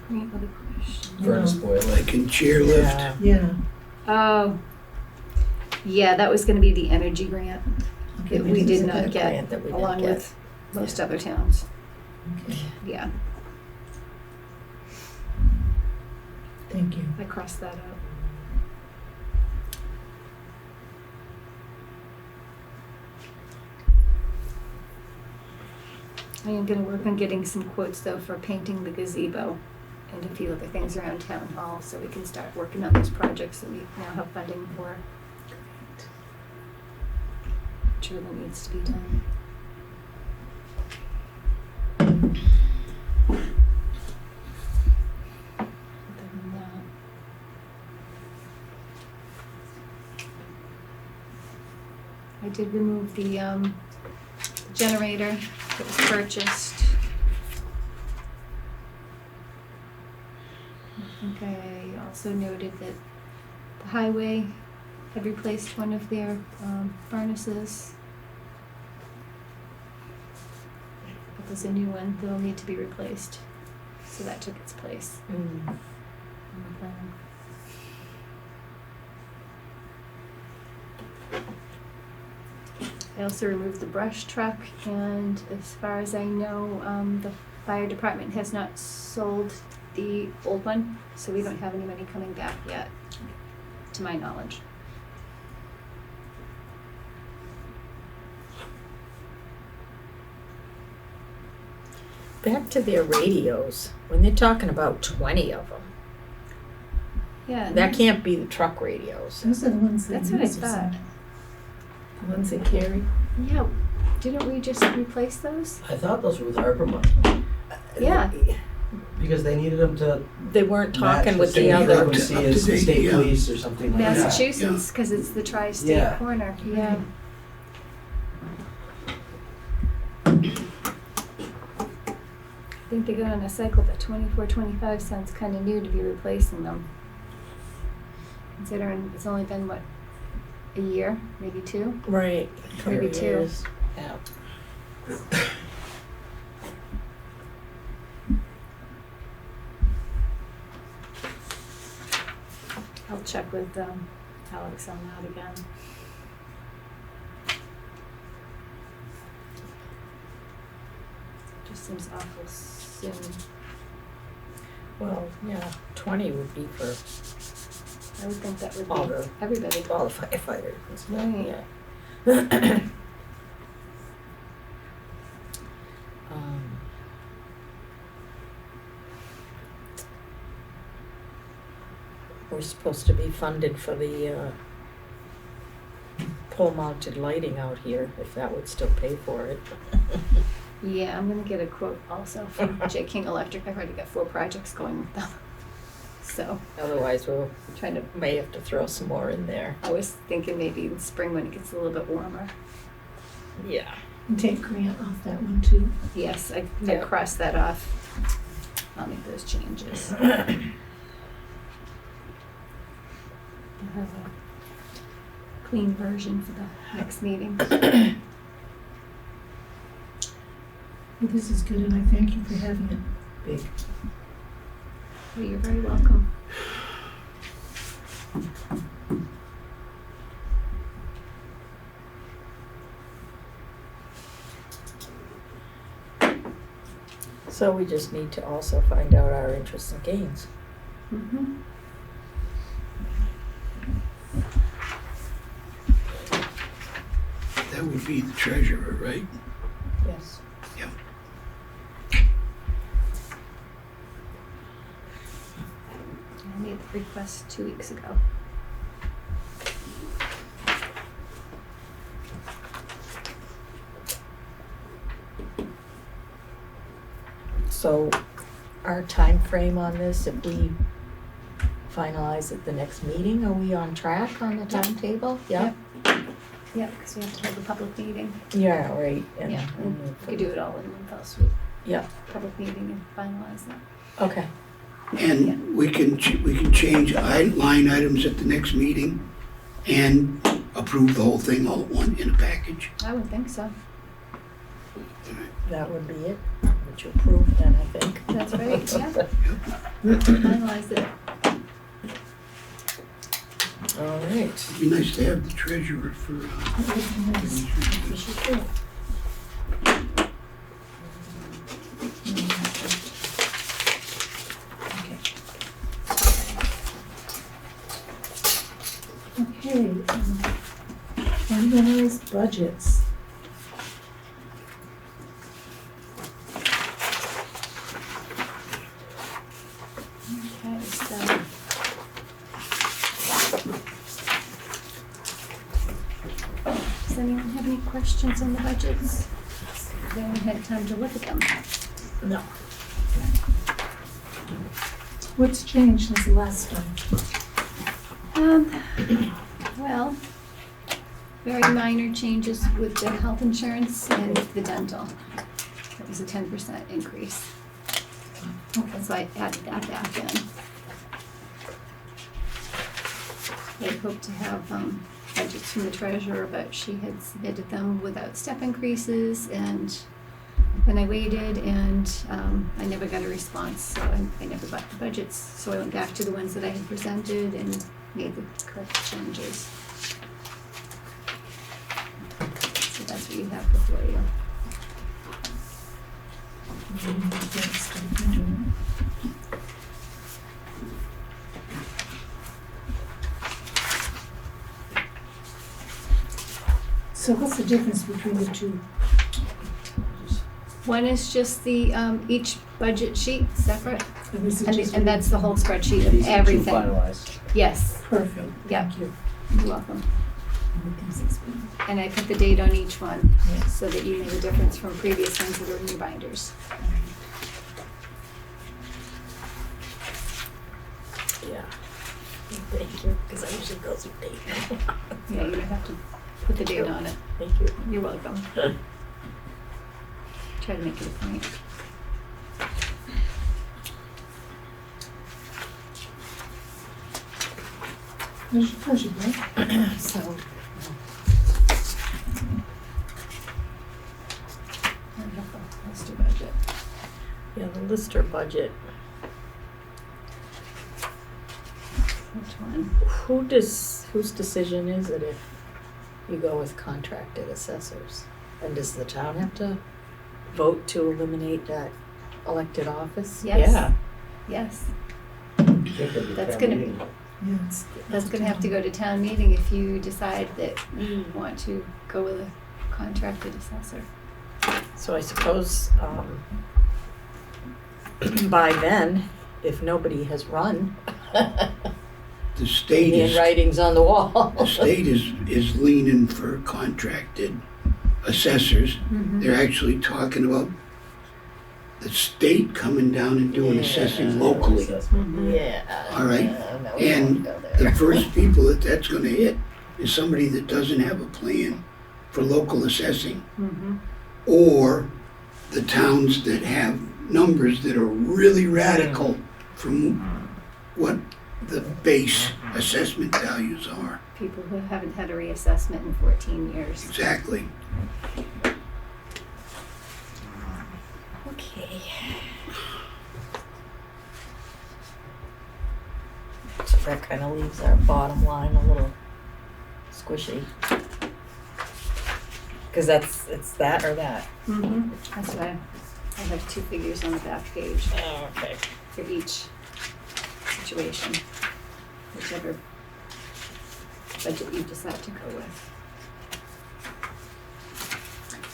Speaker 5: Grant with a question.
Speaker 9: Furnace boiler.
Speaker 2: Like in chairlift.
Speaker 1: yeah.
Speaker 5: Oh, yeah, that was gonna be the energy grant
Speaker 1: Okay,
Speaker 5: that we
Speaker 1: this is
Speaker 5: did
Speaker 1: a
Speaker 5: not
Speaker 1: good-
Speaker 5: get,
Speaker 4: Grant that we didn't
Speaker 5: along
Speaker 4: get.
Speaker 5: with most other towns.
Speaker 1: Okay,
Speaker 5: Yeah,
Speaker 1: thank you.
Speaker 5: I crossed that out. I am gonna work on getting some quotes though for painting the gazebo and a few other things around town hall, so we can start working on those projects that we now have funding for. Which really needs to be done. Other than that, I did remove the generator that was purchased. I think I also noted that the highway had replaced one of their furnaces. But there's a new one that'll need to be replaced, so that took its place
Speaker 4: Mm.
Speaker 5: on the plan. I also removed the brush truck, and as far as I know, the fire department has not sold the old one, so we don't have any money coming back yet, to my knowledge.
Speaker 4: Back to their radios, when they're talking about 20 of them,
Speaker 5: Yeah.
Speaker 4: that can't be the truck radios.
Speaker 1: Those are the ones that
Speaker 5: That's what I
Speaker 1: use or
Speaker 5: thought.
Speaker 1: something.
Speaker 4: The ones they carry?
Speaker 5: Yeah, didn't we just replace those?
Speaker 9: I thought those were with ARPA money.
Speaker 5: Yeah.
Speaker 9: Because they needed them to
Speaker 4: They weren't
Speaker 9: match
Speaker 4: talking with the
Speaker 9: same
Speaker 4: other.
Speaker 9: frequency
Speaker 2: Up to
Speaker 9: as the
Speaker 2: date,
Speaker 9: state
Speaker 2: yeah.
Speaker 9: police or something like that.
Speaker 5: Massachusetts, because it's the tri-state
Speaker 9: Yeah.
Speaker 5: corner, yeah. I think they go on a cycle, but 24, 25 sounds kind of new to be replacing them. Considering it's only been, what, a year, maybe two?
Speaker 4: Right.
Speaker 5: Maybe two.
Speaker 4: Years. Yeah.
Speaker 5: I'll check with Alex on that again. Just seems awful soon.
Speaker 4: Well, yeah, 20 would be for
Speaker 5: I would think that would
Speaker 4: all
Speaker 5: be
Speaker 4: the,
Speaker 5: everybody.
Speaker 4: all the firefighters and stuff,
Speaker 5: Right.
Speaker 4: yeah. Um, We're supposed to be funded for the pole-mounted lighting out here, if that would still pay for it.
Speaker 5: Yeah, I'm gonna get a quote also from J. King Electric. I've already got 4 projects going with them. So,
Speaker 4: Otherwise, we'll,
Speaker 5: trying to,
Speaker 4: may have to throw some more in there.
Speaker 5: I was thinking maybe in spring when it gets a little bit warmer.
Speaker 4: Yeah.
Speaker 1: And take grant off that one too.
Speaker 5: Yes, I
Speaker 4: Yeah.
Speaker 5: crossed that off. I'll make those changes. I'll have a clean version for the next meeting.
Speaker 1: Well, this is good and I thank you for having it big.
Speaker 5: Well, you're very welcome.
Speaker 4: So we just need to also find out our interests and gains.
Speaker 5: Mm-hmm.
Speaker 2: That would be the treasurer, right?
Speaker 4: Yes.
Speaker 2: Yep.
Speaker 5: I made the request 2 weeks ago.
Speaker 4: So our time frame on this, if we finalize at the next meeting, are we on track on the timetable? Yeah?
Speaker 5: Yeah, because we have to have a public meeting.
Speaker 4: Yeah, right. And-
Speaker 5: Yeah,
Speaker 4: and
Speaker 5: we could do it all in one fell swoop.
Speaker 4: Yeah.
Speaker 5: Public meeting and finalize that.
Speaker 4: Okay.
Speaker 2: And we can change line items at the next meeting and approve the whole thing all at once in a package.
Speaker 5: I would think so.
Speaker 2: All right.
Speaker 4: That would be it, which you approved then, I think.
Speaker 5: That's right, yeah. Finalize it.
Speaker 4: All right.
Speaker 2: It'd be nice to have the treasurer for,
Speaker 1: Okay, Finalize Budgets.
Speaker 5: Okay, so. Does anyone have any questions on the budgets? Has anyone had time to look at them?
Speaker 4: No.
Speaker 1: What's changed since the last time?
Speaker 5: Well, very minor changes with the health insurance and the dental. That was a 10% increase.
Speaker 1: Okay.
Speaker 5: So I added that back in. I hope to have budgets from the treasurer, but she had submitted them without step increases, and then I waited and I never got a response, so I never got the budgets. So I went back to the ones that I had presented and made the correct changes. So that's what you have before you.
Speaker 1: So what's the difference between the two?
Speaker 5: One is just the, each budget sheet separate,
Speaker 1: Or is it
Speaker 5: and,
Speaker 1: just
Speaker 5: and that's the whole spreadsheet of
Speaker 9: These are two
Speaker 5: everything.
Speaker 9: finalized.
Speaker 5: Yes,
Speaker 1: perfect?
Speaker 5: Yeah.
Speaker 1: Thank you.
Speaker 5: you're welcome. And I put the date on each one, so that you know the difference from previous ones that are in your binders.
Speaker 4: Yeah. Thank you, because I usually go through date.
Speaker 5: Yeah, you don't have to put the date on it.
Speaker 4: Thank you.
Speaker 5: You're welcome. Try to make it a point.
Speaker 1: Where's your pleasure, Brett?
Speaker 4: So,
Speaker 5: I have the master budget.
Speaker 4: yeah, the Lister budget,
Speaker 5: Which one?
Speaker 4: whose decision is it if you go with contracted assessors? And does the town have to vote to eliminate that elected office?
Speaker 5: Yes.
Speaker 4: Yeah.
Speaker 5: Yes,
Speaker 9: I think it'd be
Speaker 5: That's
Speaker 9: town
Speaker 5: gonna be-
Speaker 9: meeting.
Speaker 1: Yeah,
Speaker 5: that's gonna have to go to town meeting if you decide that you want to go with a contracted assessor.
Speaker 4: So I suppose, by then, if nobody has run,
Speaker 2: the state
Speaker 4: the
Speaker 2: is,
Speaker 4: handwriting's on the wall.
Speaker 2: the state is leaning for contracted assessors.
Speaker 5: Mm-hmm.
Speaker 2: They're actually talking about the state coming down and doing assessing locally.
Speaker 5: Mm-hmm.
Speaker 4: Yeah.
Speaker 2: All right.
Speaker 4: Yeah, no, we don't
Speaker 2: And
Speaker 4: go
Speaker 2: the
Speaker 4: there.
Speaker 2: first people that's gonna hit is somebody that doesn't have a plan for local assessing,
Speaker 5: Mm-hmm.
Speaker 2: or the towns that have numbers that are really radical from what the base assessment values are.
Speaker 5: People who haven't had a reassessment in 14 years.
Speaker 2: Exactly.
Speaker 4: Okay. So that kind of leaves our bottom line a little squishy. Because it's that or that.
Speaker 5: Mm-hmm. That's why I have two figures on the back page
Speaker 4: Oh, okay.
Speaker 5: for each situation, whichever budget you decide to go with.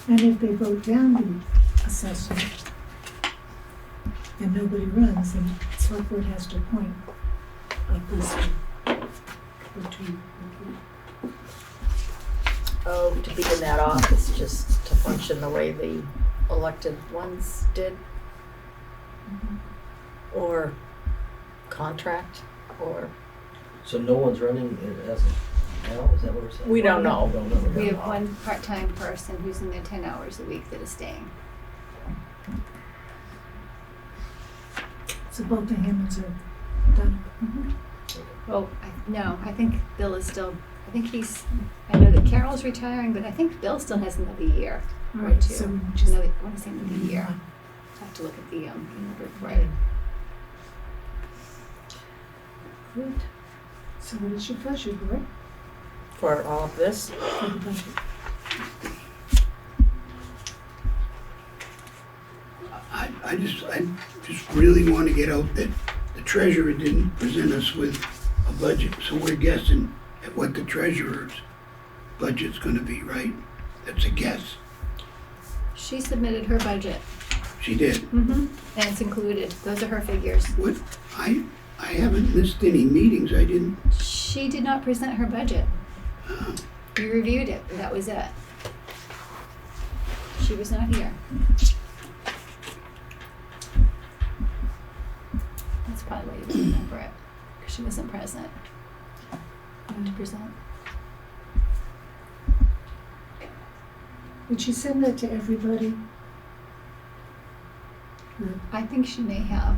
Speaker 1: And if they vote down the assessor and nobody runs, then the select board has to appoint a person or two.
Speaker 4: Oh, to be in that office, just to function the way the elected ones did? Or contract, or?
Speaker 9: So no one's running it as of now, is that what we're saying?
Speaker 4: We don't know.
Speaker 9: We don't know.
Speaker 5: We have one part-time person who's in there 10 hours a week that is staying.
Speaker 1: So both the Hammonds are done.
Speaker 5: Well, I think Bill is still, I know that Carol's retiring, but I think Bill still has another year.
Speaker 1: Right,
Speaker 5: two.
Speaker 1: so we just,
Speaker 5: No, I wanna say the year. I have to look at the, report.
Speaker 1: good. So what is your pleasure, board,
Speaker 4: For all of this,
Speaker 1: for the budget?
Speaker 2: I just really want to get out that the treasurer didn't present us with a budget, so we're guessing at what the treasurer's budget's gonna be, right? That's a guess.
Speaker 5: She submitted her budget.
Speaker 2: She did.
Speaker 5: Mm-hmm. And it's included. Those are her figures.
Speaker 2: What, I haven't missed any meetings, I didn't,
Speaker 5: She did not present her budget. We reviewed it, and that was it. She was not here. That's probably why you don't remember it, because she wasn't present to present.
Speaker 1: Did she send that to everybody?
Speaker 5: I think she may have.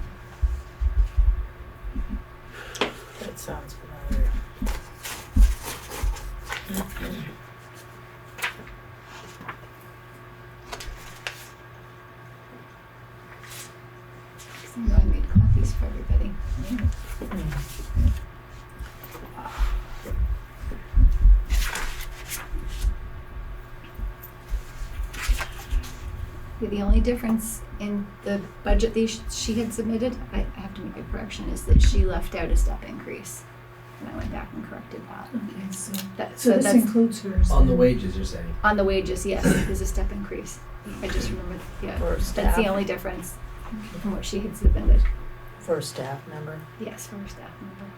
Speaker 4: that sounds familiar.
Speaker 5: Because I know I made copies for everybody. The only difference in the budget that she had submitted, I have to make a correction, is that she left out a step increase. And I went back and corrected that.
Speaker 1: Okay, so
Speaker 5: So
Speaker 1: this
Speaker 5: that's
Speaker 1: includes hers.
Speaker 9: On the
Speaker 1: then.
Speaker 9: wages, you're saying?
Speaker 5: on the wages, yes, there's a step increase. I just remembered, yeah,
Speaker 4: For
Speaker 5: that's
Speaker 4: staff,
Speaker 5: the only difference from what she had submitted.
Speaker 4: for a staff member.
Speaker 5: Yes, for her staff member.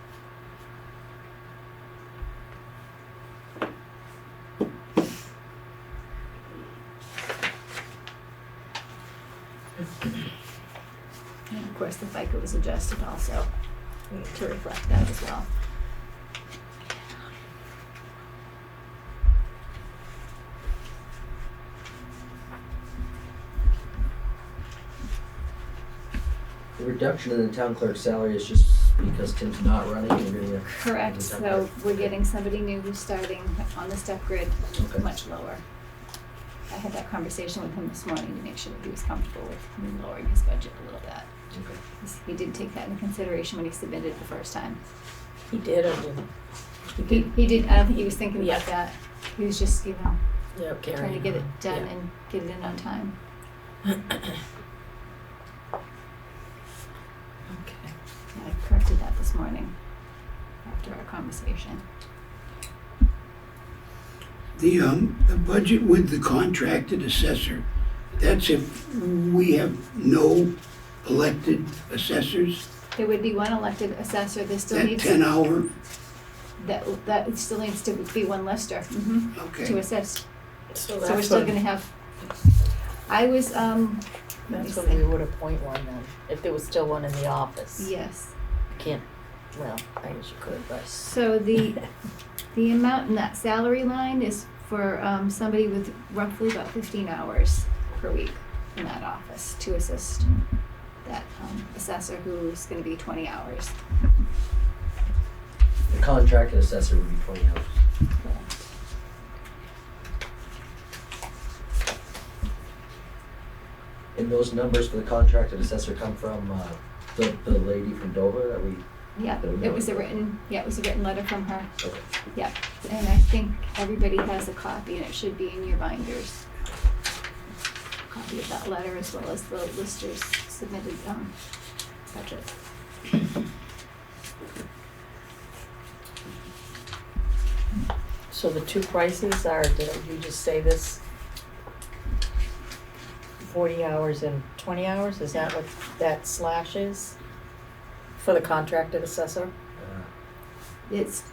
Speaker 5: And of course, the FICA was adjusted also to reflect that as well.
Speaker 9: The reduction in the town clerk's salary is just because Tim's not running and you're getting a.
Speaker 5: Correct, so we're getting somebody new who's starting on the step grid
Speaker 9: Okay.
Speaker 5: much lower. I had that conversation with him this morning to make sure that he was comfortable with me lowering his budget a little bit.
Speaker 9: Okay.
Speaker 5: He did take that into consideration when he submitted the first time.
Speaker 4: He did or didn't?
Speaker 5: He did, I don't think he was thinking
Speaker 4: Yeah.
Speaker 5: about that. He was just,
Speaker 4: Yeah,
Speaker 5: trying to get it done and get it in on time.
Speaker 4: Okay.
Speaker 5: And I corrected that this morning after our conversation.
Speaker 2: the budget with the contracted assessor, that's if we have no elected assessors,
Speaker 5: There would be one elected assessor, there still
Speaker 2: that
Speaker 5: needs,
Speaker 2: 10-hour,
Speaker 5: that still needs to be one lister, to
Speaker 2: okay.
Speaker 5: assist.
Speaker 4: So
Speaker 5: So we're
Speaker 4: that's
Speaker 5: still
Speaker 4: when,
Speaker 5: gonna have, I was, let me
Speaker 4: that's
Speaker 5: see.
Speaker 4: when we would appoint one then, if there was still one in the office.
Speaker 5: Yes.
Speaker 4: Can't, well, I guess you could, but.
Speaker 5: So the amount in that salary line is for somebody with roughly about 15 hours per week in that office to assist that assessor who's going to be 20 hours.
Speaker 9: The contracted assessor would be 20 hours. And those numbers for the contracted assessor come from the lady from Dover that we.
Speaker 5: Yeah, it was a written letter from her.
Speaker 9: Okay.
Speaker 5: Yeah, and I think everybody has a copy and it should be in your binders. Copy of that letter as well as the lister's submitted budget.
Speaker 4: So the two prices are, did you just say this? 40 hours and 20 hours, is that what that slash is? For the contracted assessor?
Speaker 5: It's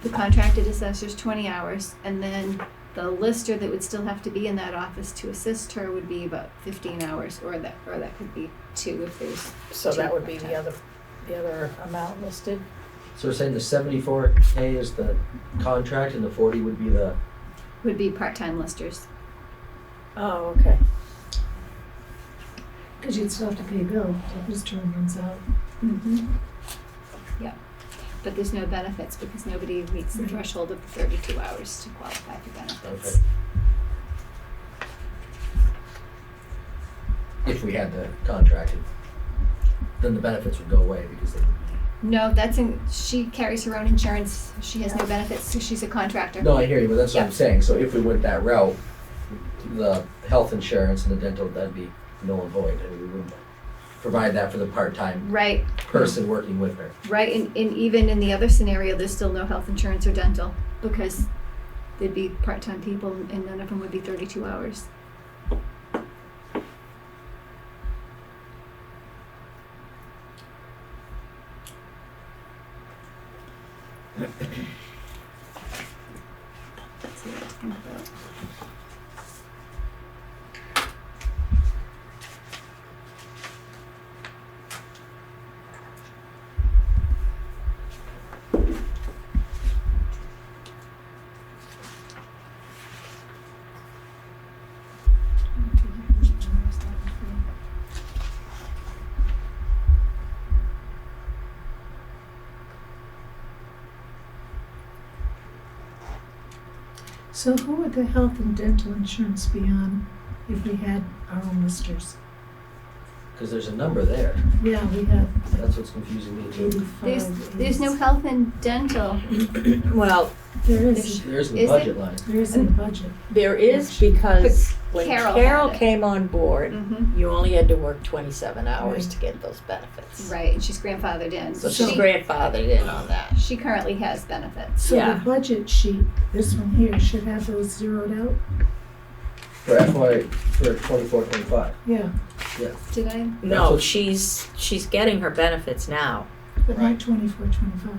Speaker 5: the contracted assessor's 20 hours, and then the lister that would still have to be in that office to assist her would be about 15 hours, or that could be 2 if there's
Speaker 4: So
Speaker 5: two
Speaker 4: that would be
Speaker 5: part-time.
Speaker 4: the other amount listed?
Speaker 9: So we're saying the 74K is the contract and the 40 would be the.
Speaker 5: Would be part-time listers.
Speaker 4: Oh, okay.
Speaker 1: Because you'd still have to pay Bill till his term runs out.
Speaker 5: Mm-hmm. Yeah, but there's no benefits because nobody meets the threshold of the 32 hours to qualify for benefits.
Speaker 9: Okay. if we had the contract, then the benefits would go away because they would
Speaker 5: No, she carries her own insurance. She has no benefits, so she's a contractor.
Speaker 9: be. No, I hear you, but that's what I'm
Speaker 5: Yeah.
Speaker 9: saying. So if we went that route, the health insurance and the dental, that'd be null and void. And we wouldn't provide that for the part-time
Speaker 5: Right,
Speaker 9: person working with her.
Speaker 5: right, and even in the other scenario, there's still no health insurance or dental, because they'd be part-time people, and none of them would be 32 hours. Let's see what to think about.
Speaker 1: So who would the health and dental insurance be on if we had our own listers?
Speaker 9: Because there's a number there.
Speaker 1: Yeah, we have
Speaker 9: That's what's confusing me too.
Speaker 1: 85.
Speaker 5: There's no health and dental.
Speaker 4: Well,
Speaker 1: There is,
Speaker 9: There isn't a
Speaker 5: Is it?
Speaker 9: budget line.
Speaker 1: there is in the budget.
Speaker 4: there is because when
Speaker 5: Carol
Speaker 4: Carol
Speaker 5: had it.
Speaker 4: came on board,
Speaker 5: Mm-hmm.
Speaker 4: you only had to work 27 hours
Speaker 1: Right.
Speaker 4: to get those benefits.
Speaker 5: Right, and she's grandfathered in.
Speaker 4: So
Speaker 1: So-
Speaker 4: she's grandfathered in on that.
Speaker 5: She currently has benefits.
Speaker 1: So
Speaker 4: Yeah.
Speaker 1: the budget sheet, this one here, should have those zeroed out?
Speaker 9: For FY, for 24, 25.
Speaker 1: Yeah,
Speaker 5: Did I?
Speaker 9: That's
Speaker 4: No,
Speaker 9: what-
Speaker 4: she's getting her benefits now.
Speaker 1: but not 24, 25.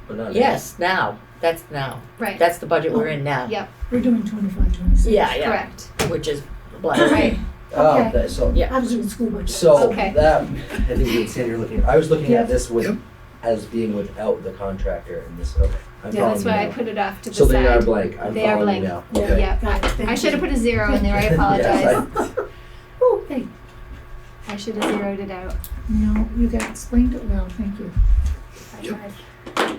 Speaker 9: But not
Speaker 4: Yes, now. That's now.
Speaker 5: Right.
Speaker 4: That's the budget we're in now.
Speaker 5: Yep.
Speaker 1: We're doing 25, 26.
Speaker 4: Yeah, yeah.
Speaker 5: Correct.
Speaker 4: Which is black.
Speaker 5: Right.
Speaker 9: Oh,
Speaker 1: Okay.
Speaker 9: that, so,
Speaker 4: Yeah.
Speaker 1: I was doing school budget.
Speaker 9: so
Speaker 5: Okay.
Speaker 9: that, I think you said you're looking, I was looking
Speaker 1: Yep.
Speaker 9: at this with,
Speaker 6: Yep.
Speaker 9: as being without the contractor and this, okay. I'm
Speaker 1: Yeah,
Speaker 9: following
Speaker 5: That's
Speaker 9: you
Speaker 5: why I
Speaker 9: now.
Speaker 5: put it off to the
Speaker 9: So
Speaker 5: side.
Speaker 9: they are blank, I'm
Speaker 5: They are
Speaker 9: following you
Speaker 5: blank.
Speaker 9: now,
Speaker 1: Yeah.
Speaker 9: okay.
Speaker 5: Yeah.
Speaker 1: Got it, thank
Speaker 5: I should have
Speaker 1: you.
Speaker 5: put a 0 in there. I apologize.
Speaker 9: Yes,
Speaker 1: Oh, hey,
Speaker 5: I should have zeroed it out.
Speaker 1: no, you got explained it well, thank you.
Speaker 5: I
Speaker 6: Yep.
Speaker 5: tried.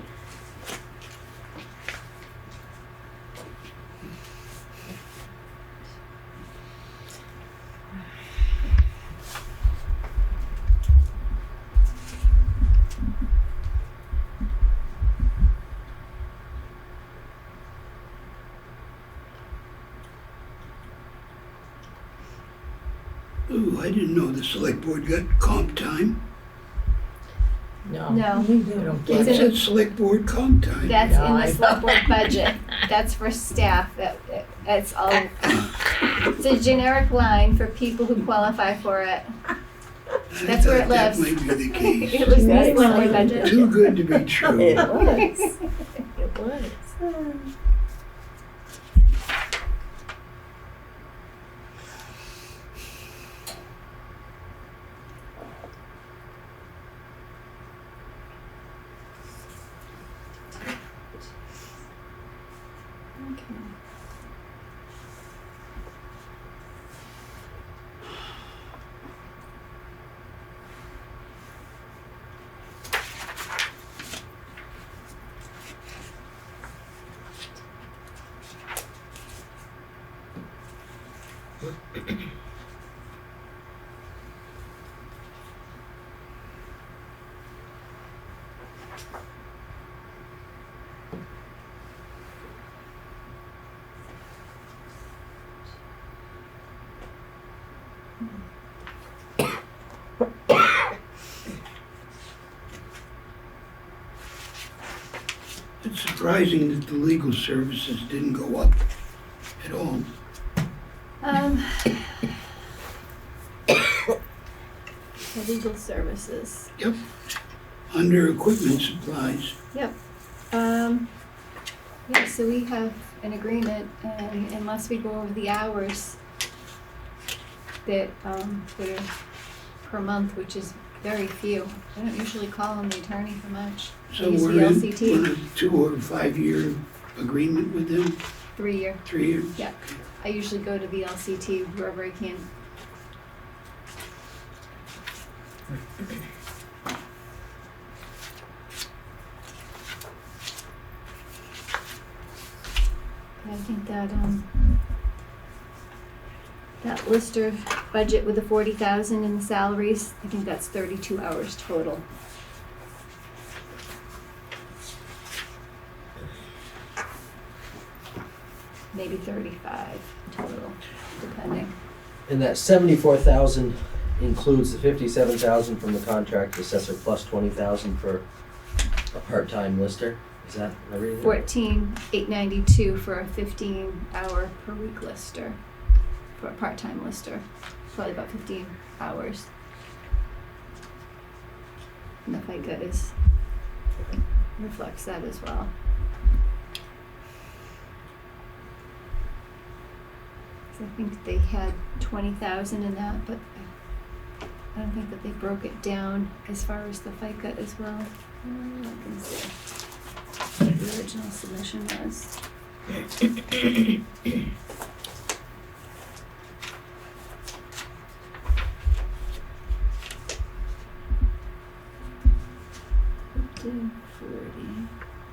Speaker 6: Ooh, I didn't know the select board got comp time.
Speaker 4: No.
Speaker 5: No,
Speaker 1: We
Speaker 4: You
Speaker 1: do.
Speaker 4: don't
Speaker 5: It's
Speaker 4: get
Speaker 5: in
Speaker 6: It
Speaker 5: the-
Speaker 6: said select board comp time.
Speaker 5: that's
Speaker 4: No,
Speaker 5: in
Speaker 4: I
Speaker 5: the
Speaker 4: know.
Speaker 5: select board budget. That's for staff. It's all. It's a generic line for people who qualify for it.
Speaker 6: I
Speaker 5: That's where it
Speaker 6: thought that
Speaker 5: lives.
Speaker 6: might be the case.
Speaker 5: It was in the
Speaker 4: Right.
Speaker 5: select board budget.
Speaker 6: Too good to be true.
Speaker 4: It was. It was.
Speaker 5: Okay.
Speaker 6: It's surprising that the legal services didn't go up at all.
Speaker 5: The legal services.
Speaker 6: Under equipment supplies.
Speaker 5: Yeah, so we have an agreement, and unless we go over the hours that are per month, which is very few. I don't usually call on the attorney for much. I
Speaker 6: So
Speaker 5: use the
Speaker 6: we're in
Speaker 5: LCT,
Speaker 6: on a 2 or 5 year agreement with them,
Speaker 5: 3 year.
Speaker 6: 3 years?
Speaker 5: Yeah. I usually go to the LCT wherever I can. I think that that lister budget with the 40,000 in the salaries, I think that's 32 hours total. Maybe 35 total, depending.
Speaker 9: And that 74,000 includes the 57,000 from the contract assessor plus 20,000 for a part-time lister. Is that everything?
Speaker 5: 14,892 for a 15-hour per week lister, for a part-time lister, probably about 15 hours. And the FICA reflects that as well. So I think they had 20,000 in that, but I don't think that they broke it down as far as the FICA as well. I can see what the original submission was.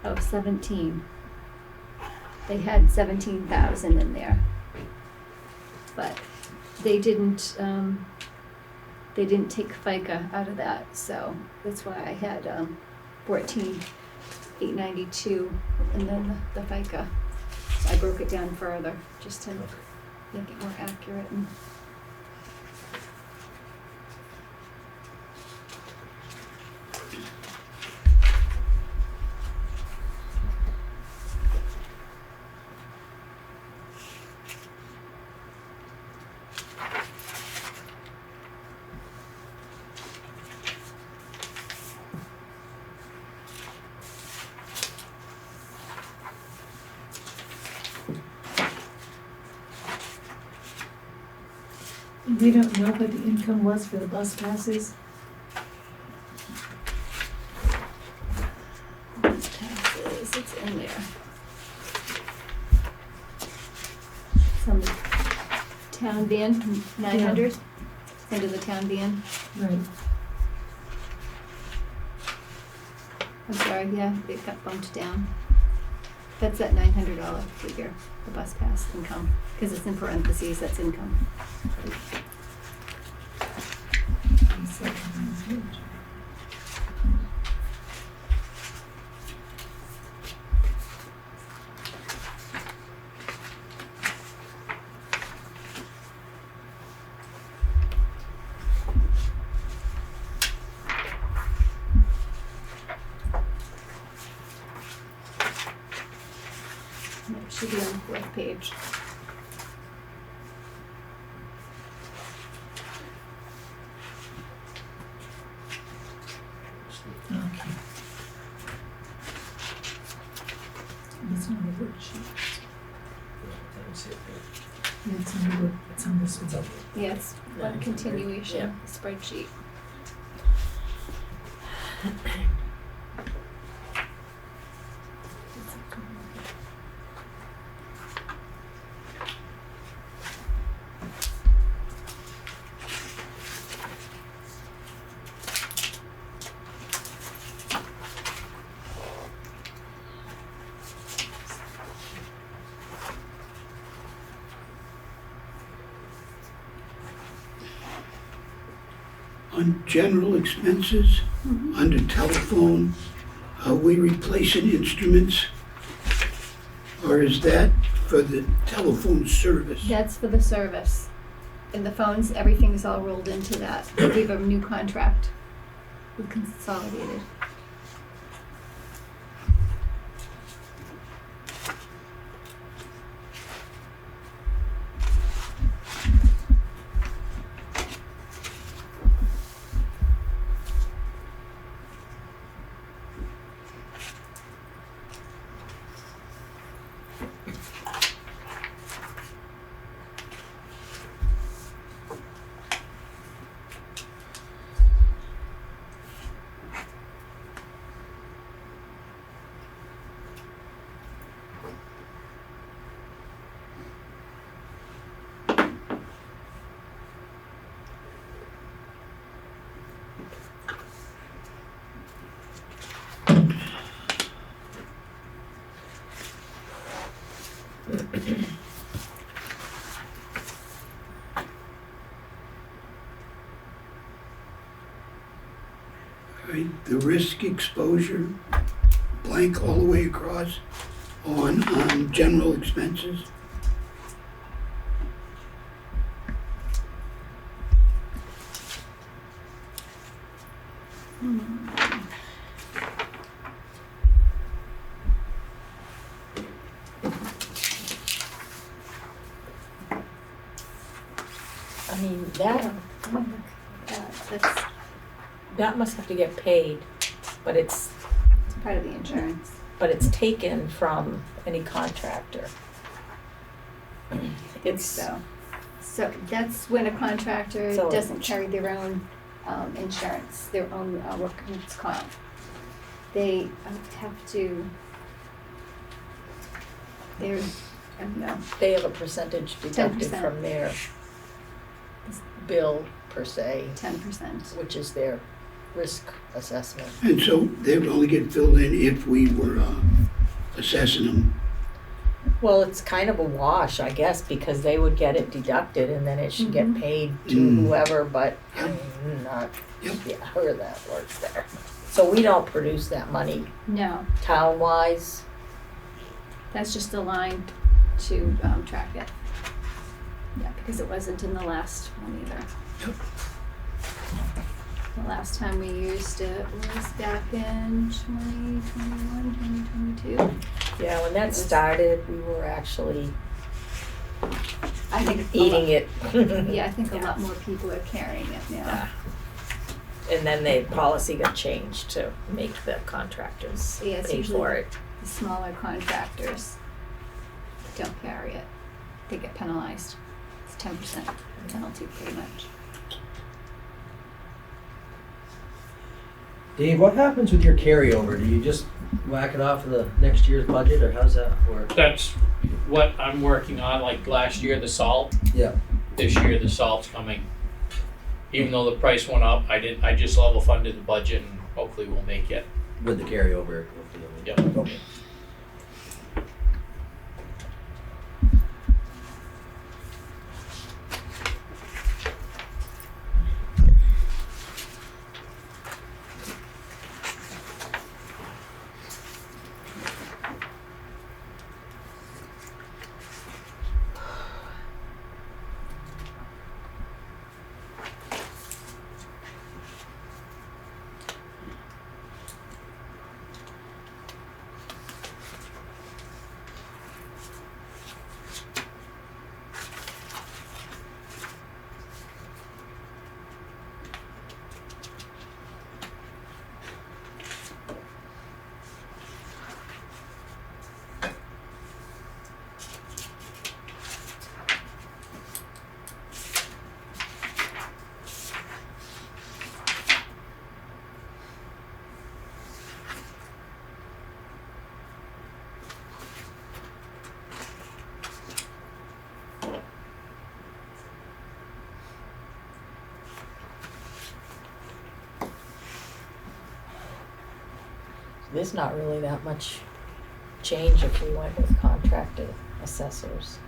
Speaker 5: Oh, 17. They had 17,000 in there. But they didn't take FICA out of that, so that's why I had 14,892 and then the FICA. So I broke it down further just to make it more accurate. And
Speaker 1: We don't know what the income was for the bus passes.
Speaker 5: taxes, it's in there. Some town van, 900, under the town van.
Speaker 1: Right.
Speaker 5: I'm sorry, yeah, it got bumped down. That's that $900 figure, the bus pass income, because it's in parentheses, that's income. It should be on the 4th page.
Speaker 1: Okay. It's on the worksheet. Yeah, it's on the work, it's on this one.
Speaker 5: Yeah, it's a continuation spreadsheet.
Speaker 2: On general expenses, under telephone, are we replacing instruments? Or is that for the telephone service?
Speaker 5: That's for the service. And the phones, everything is all rolled into that. We have a new contract with Consolidated.
Speaker 2: risk exposure, blank all the way across on general expenses.
Speaker 4: I mean, that,
Speaker 5: That's
Speaker 4: that must have to get paid, but it's
Speaker 5: part of the insurance.
Speaker 4: taken from any contractor. It's,
Speaker 5: So that's when a contractor
Speaker 4: So-
Speaker 5: doesn't carry their own insurance, their own workers' comp. They have to, they're, I don't know,
Speaker 4: they have a percentage deducted
Speaker 5: 10%.
Speaker 4: from their bill per se,
Speaker 5: 10%.
Speaker 4: which is their risk assessment.
Speaker 2: And so they would only get filled in if we were assessing them.
Speaker 4: Well, it's kind of a wash, I guess, because they would get it deducted and then it should get
Speaker 5: Mhm.
Speaker 4: paid to
Speaker 2: Mm.
Speaker 4: whoever, but
Speaker 2: Yep.
Speaker 4: I'm not,
Speaker 2: Yep.
Speaker 4: yeah, however that works there. So we don't produce that money
Speaker 5: No,
Speaker 4: town-wise.
Speaker 5: that's just a line to track it. Yeah, because it wasn't in the last one either.
Speaker 2: Yep.
Speaker 5: The last time we used it was back in 2021, 2022.
Speaker 4: Yeah, when that started, we were actually
Speaker 5: I think
Speaker 4: eating it.
Speaker 5: Yeah, I think a lot more people are carrying it now.
Speaker 4: And then the policy got changed to make the contractors
Speaker 5: Yeah, it's
Speaker 4: pay
Speaker 5: usually
Speaker 4: for it.
Speaker 5: the smaller contractors don't carry it. They get penalized. It's 10% penalty pretty much.
Speaker 9: Dave, what happens with your carryover? Do you just whack it off of the next year's budget, or how does that work?
Speaker 3: That's what I'm working on, like last year, the salt.
Speaker 9: Yeah.
Speaker 3: This year, the salt's coming. Even though the price went up, I just level funded the budget and hopefully we'll make it.
Speaker 9: With the carryover?
Speaker 3: Yep.
Speaker 9: Okay.
Speaker 4: There's not really that much change if we went with contracted assessors.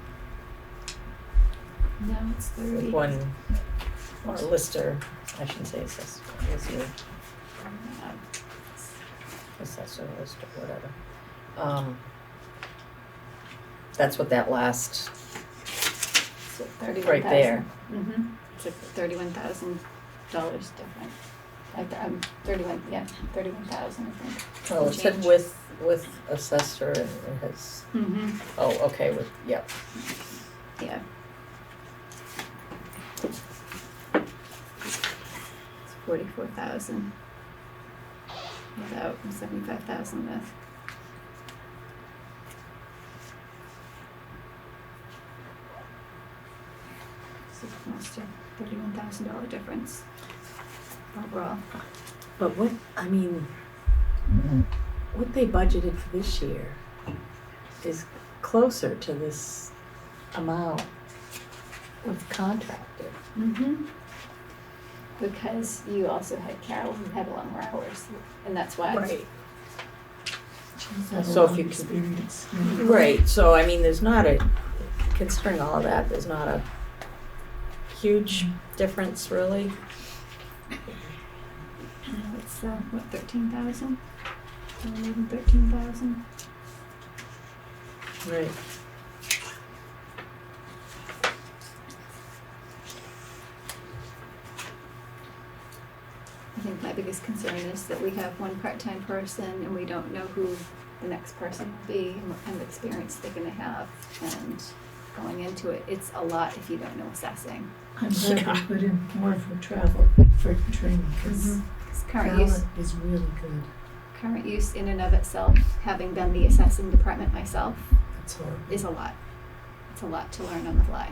Speaker 5: No, it's 30.
Speaker 4: One, or lister, I shouldn't say assessor, assessor list or whatever. That's what that last,
Speaker 5: So 31,000.
Speaker 4: right there.
Speaker 5: Mm-hmm. It's like $31,000 different. Like 31,000, I think.
Speaker 4: Well, it said
Speaker 5: Change.
Speaker 4: with assessor and it has,
Speaker 5: Mm-hmm.
Speaker 4: oh, okay, with, yep.
Speaker 5: Yeah. It's 44,000 without and 75,000 with. So almost a $31,000 difference overall.
Speaker 4: But what, I mean, what they budgeted for this year is closer to this amount with contracted.
Speaker 5: Mm-hmm. Because you also had Carol who had longer hours, and that's why.
Speaker 4: So if you can, right, so I mean, there's not a, considering all of that, there's not a huge difference really.
Speaker 5: No, it's what, 13,000? A little more than 13,000.
Speaker 4: Right.
Speaker 5: I think my biggest concern is that we have one part-time person and we don't know who the next person will be and what kind of experience they're gonna have. And going into it, it's a lot if you don't know assessing.
Speaker 1: I'm glad we put in more for travel, for training, because
Speaker 5: 'Cause current use,
Speaker 1: Fallon is really good.
Speaker 5: current use in and of itself, having done the assessing department myself,
Speaker 1: That's horrible.
Speaker 5: is a lot. It's a lot to learn on the fly.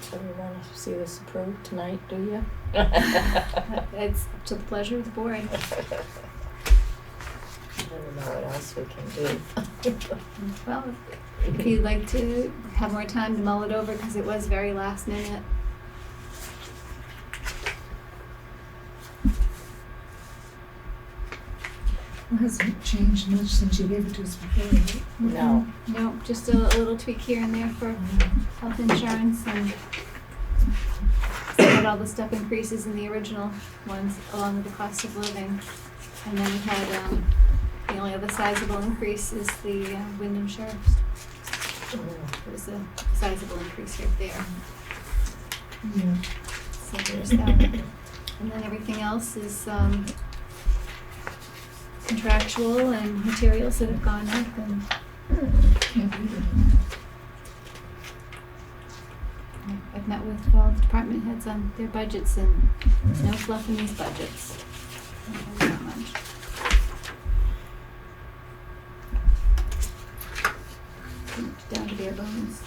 Speaker 4: So we wanna see this approved tonight, do you?
Speaker 5: It's up to the pleasure of the board.
Speaker 4: I don't know what else we can do.
Speaker 5: Well, if you'd like to have more time to mull it over, because it was very last minute.
Speaker 1: It hasn't changed much since you gave it to us before, right?
Speaker 4: No.
Speaker 5: No, just a little tweak here and there for health insurance and had all the step increases in the original ones along with the cost of living. And then we had, the only other sizable increase is the Wyndham Sheriff's. It was a sizable increase right there.
Speaker 1: Yeah.
Speaker 5: So there's that. And then everything else is, contractual and materials that have gone up and
Speaker 1: Can't believe it.
Speaker 5: I've met with all the department heads on their budgets and there's no fluff in these budgets. Not much. Pretty much down to bare bones.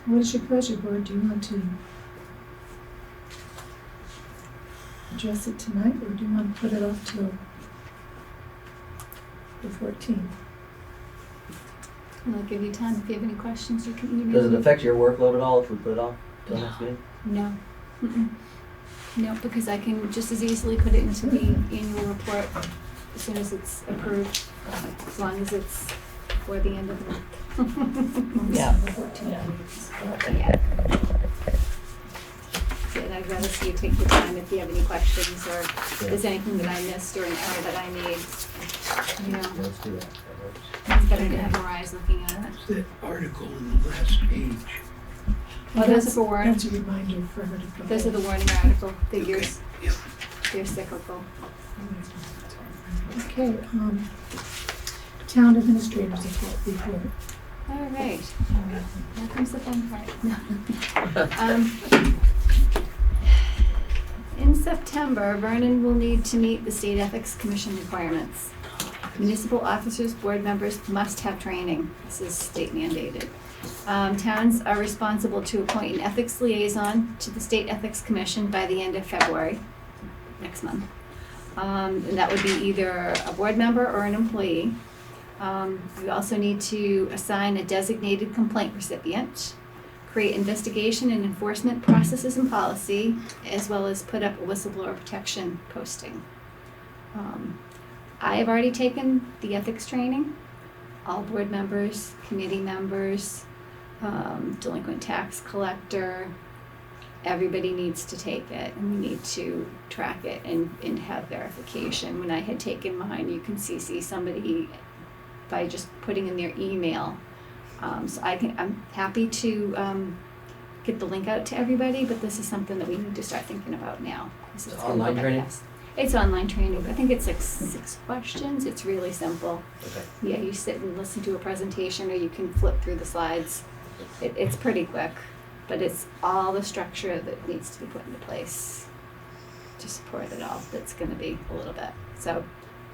Speaker 1: What is your pleasure, board? Do you want to address it tonight, or do you want to put it off till the 14th?
Speaker 5: And I'll give you time. If you have any questions, you can email me.
Speaker 9: Does it affect your workload at all if we put it off till next meeting?
Speaker 5: No. Mm-mm. No, because I can just as easily put it into the annual report as soon as it's approved, as long as it's before the end of the month.
Speaker 4: Yeah.
Speaker 1: The 14th.
Speaker 5: Yeah. Yeah, I'd rather see you take the time if you have any questions or if there's anything that I missed or an error that I made. You know,
Speaker 9: Let's do that.
Speaker 5: it's better to have more eyes looking at it.
Speaker 6: It's that article in the last page.
Speaker 5: Well, those are for warrant.
Speaker 1: That's a reminder for her to come.
Speaker 5: Those are the warning article figures.
Speaker 6: Yep.
Speaker 5: They're cyclical.
Speaker 1: Okay, town administrators report.
Speaker 5: All right. Here comes the fun part. In September, Vernon will need to meet the State Ethics Commission requirements. Municipal officers, board members must have training. This is state mandated. Towns are responsible to appoint an ethics liaison to the State Ethics Commission by the end of February, next month. And that would be either a board member or an employee. We also need to assign a designated complaint recipient, create investigation and enforcement processes and policy, as well as put up a whistleblower protection posting. I have already taken the ethics training. All board members, committee members, delinquent tax collector, everybody needs to take it, and we need to track it and have verification. When I had taken mine, you can CC somebody by just putting in their email. So I'm happy to get the link out to everybody, but this is something that we need to start thinking about now. This is
Speaker 9: It's online
Speaker 5: gonna
Speaker 9: training?
Speaker 5: It's online training. I think it's like 6 questions. It's really simple.
Speaker 9: Okay.
Speaker 5: Yeah, you sit and listen to a presentation, or you can flip through the slides. it's pretty quick, but it's all the structure that needs to be put into place to support it all that's gonna be a little bit. So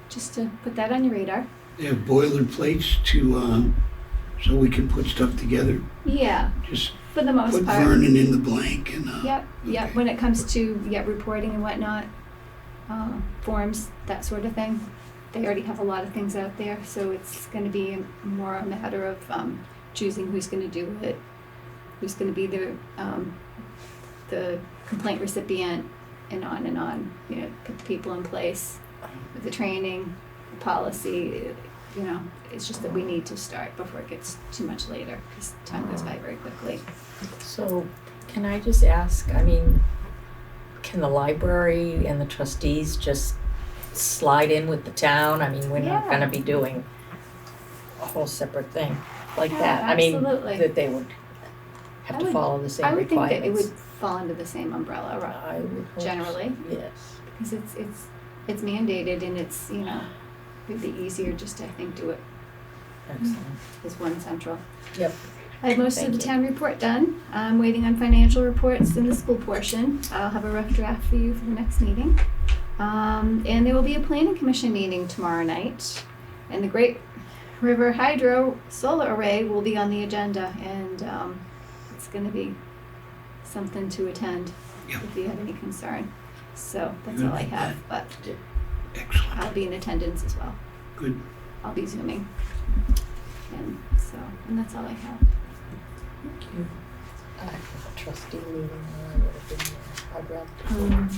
Speaker 5: just to put that on your radar.
Speaker 2: They have boilerplates to, so we can put stuff together.
Speaker 5: Yeah,
Speaker 2: Just
Speaker 5: for the most
Speaker 2: put
Speaker 5: part.
Speaker 2: Vernon in the blank and,
Speaker 5: Yep, yep,
Speaker 2: okay.
Speaker 5: when it comes to, reporting and whatnot, forms, that sort of thing. They already have a lot of things out there, so it's gonna be more a matter of, choosing who's gonna do it, who's gonna be the complaint recipient, and on, put the people in place, with the training, the policy, it's just that we need to start before it gets too much later, because time goes by very quickly.
Speaker 4: So, can I just ask, I mean, can the library and the trustees just slide in with the town? I mean, we're not
Speaker 5: Yeah.
Speaker 4: gonna be doing a whole separate thing like
Speaker 5: Yeah,
Speaker 4: that. I mean,
Speaker 5: absolutely.
Speaker 4: that they would have
Speaker 5: I
Speaker 4: to
Speaker 5: would-
Speaker 4: follow the same
Speaker 5: I would think
Speaker 4: requirements.
Speaker 5: that it would fall under the same umbrella,
Speaker 4: I would hope
Speaker 5: generally.
Speaker 4: so, yes.
Speaker 5: because it's mandated, and it's, it'd be easier just to, I think, do it
Speaker 4: Excellent.
Speaker 5: as one central.
Speaker 4: Yep.
Speaker 5: I have most of
Speaker 4: Thank
Speaker 5: the
Speaker 4: you.
Speaker 5: town report done. I'm waiting on financial reports in the school portion. I'll have a rough draft for you for the next meeting. And there will be a planning commission meeting tomorrow night. And the Great River Hydro Solar Array will be on the agenda, and it's gonna be something to attend
Speaker 2: Yeah.
Speaker 5: if you have any concern. So that's all I have, but
Speaker 2: Excellent.
Speaker 5: I'll be in attendance as well.
Speaker 2: Good.
Speaker 5: I'll be zooming. And that's all I have.
Speaker 4: Thank you. I have a trustee meeting, and I would have been there. I'd rather.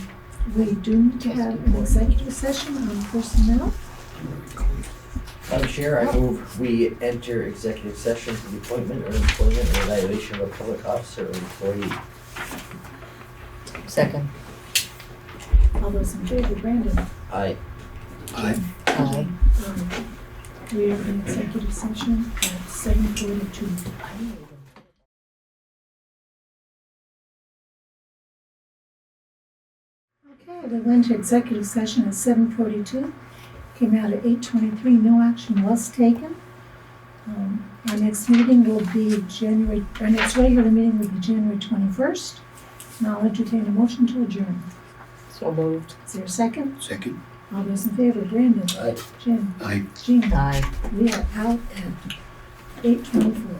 Speaker 1: We do need to have an executive session on personnel.
Speaker 9: Madam Chair, I move we enter executive session for the appointment or employment or evaluation of a public officer or employee.
Speaker 4: Second.
Speaker 1: All those in favor, Brandon?
Speaker 9: Aye.
Speaker 2: Aye.
Speaker 4: Aye.
Speaker 1: We are in executive session at 7:42. Okay, we went to executive session at 7:42, came out at 8:23, no action was taken. Our next meeting will be our next regular meeting will be January 21st. Now I'll entertain a motion to adjourn.
Speaker 4: So moved.
Speaker 1: Is there a second?
Speaker 2: Second.
Speaker 1: All those in favor, Brandon?
Speaker 9: Aye.
Speaker 1: Jim?
Speaker 2: Aye.
Speaker 1: Jean?
Speaker 4: Aye.
Speaker 1: We are out at 8:24.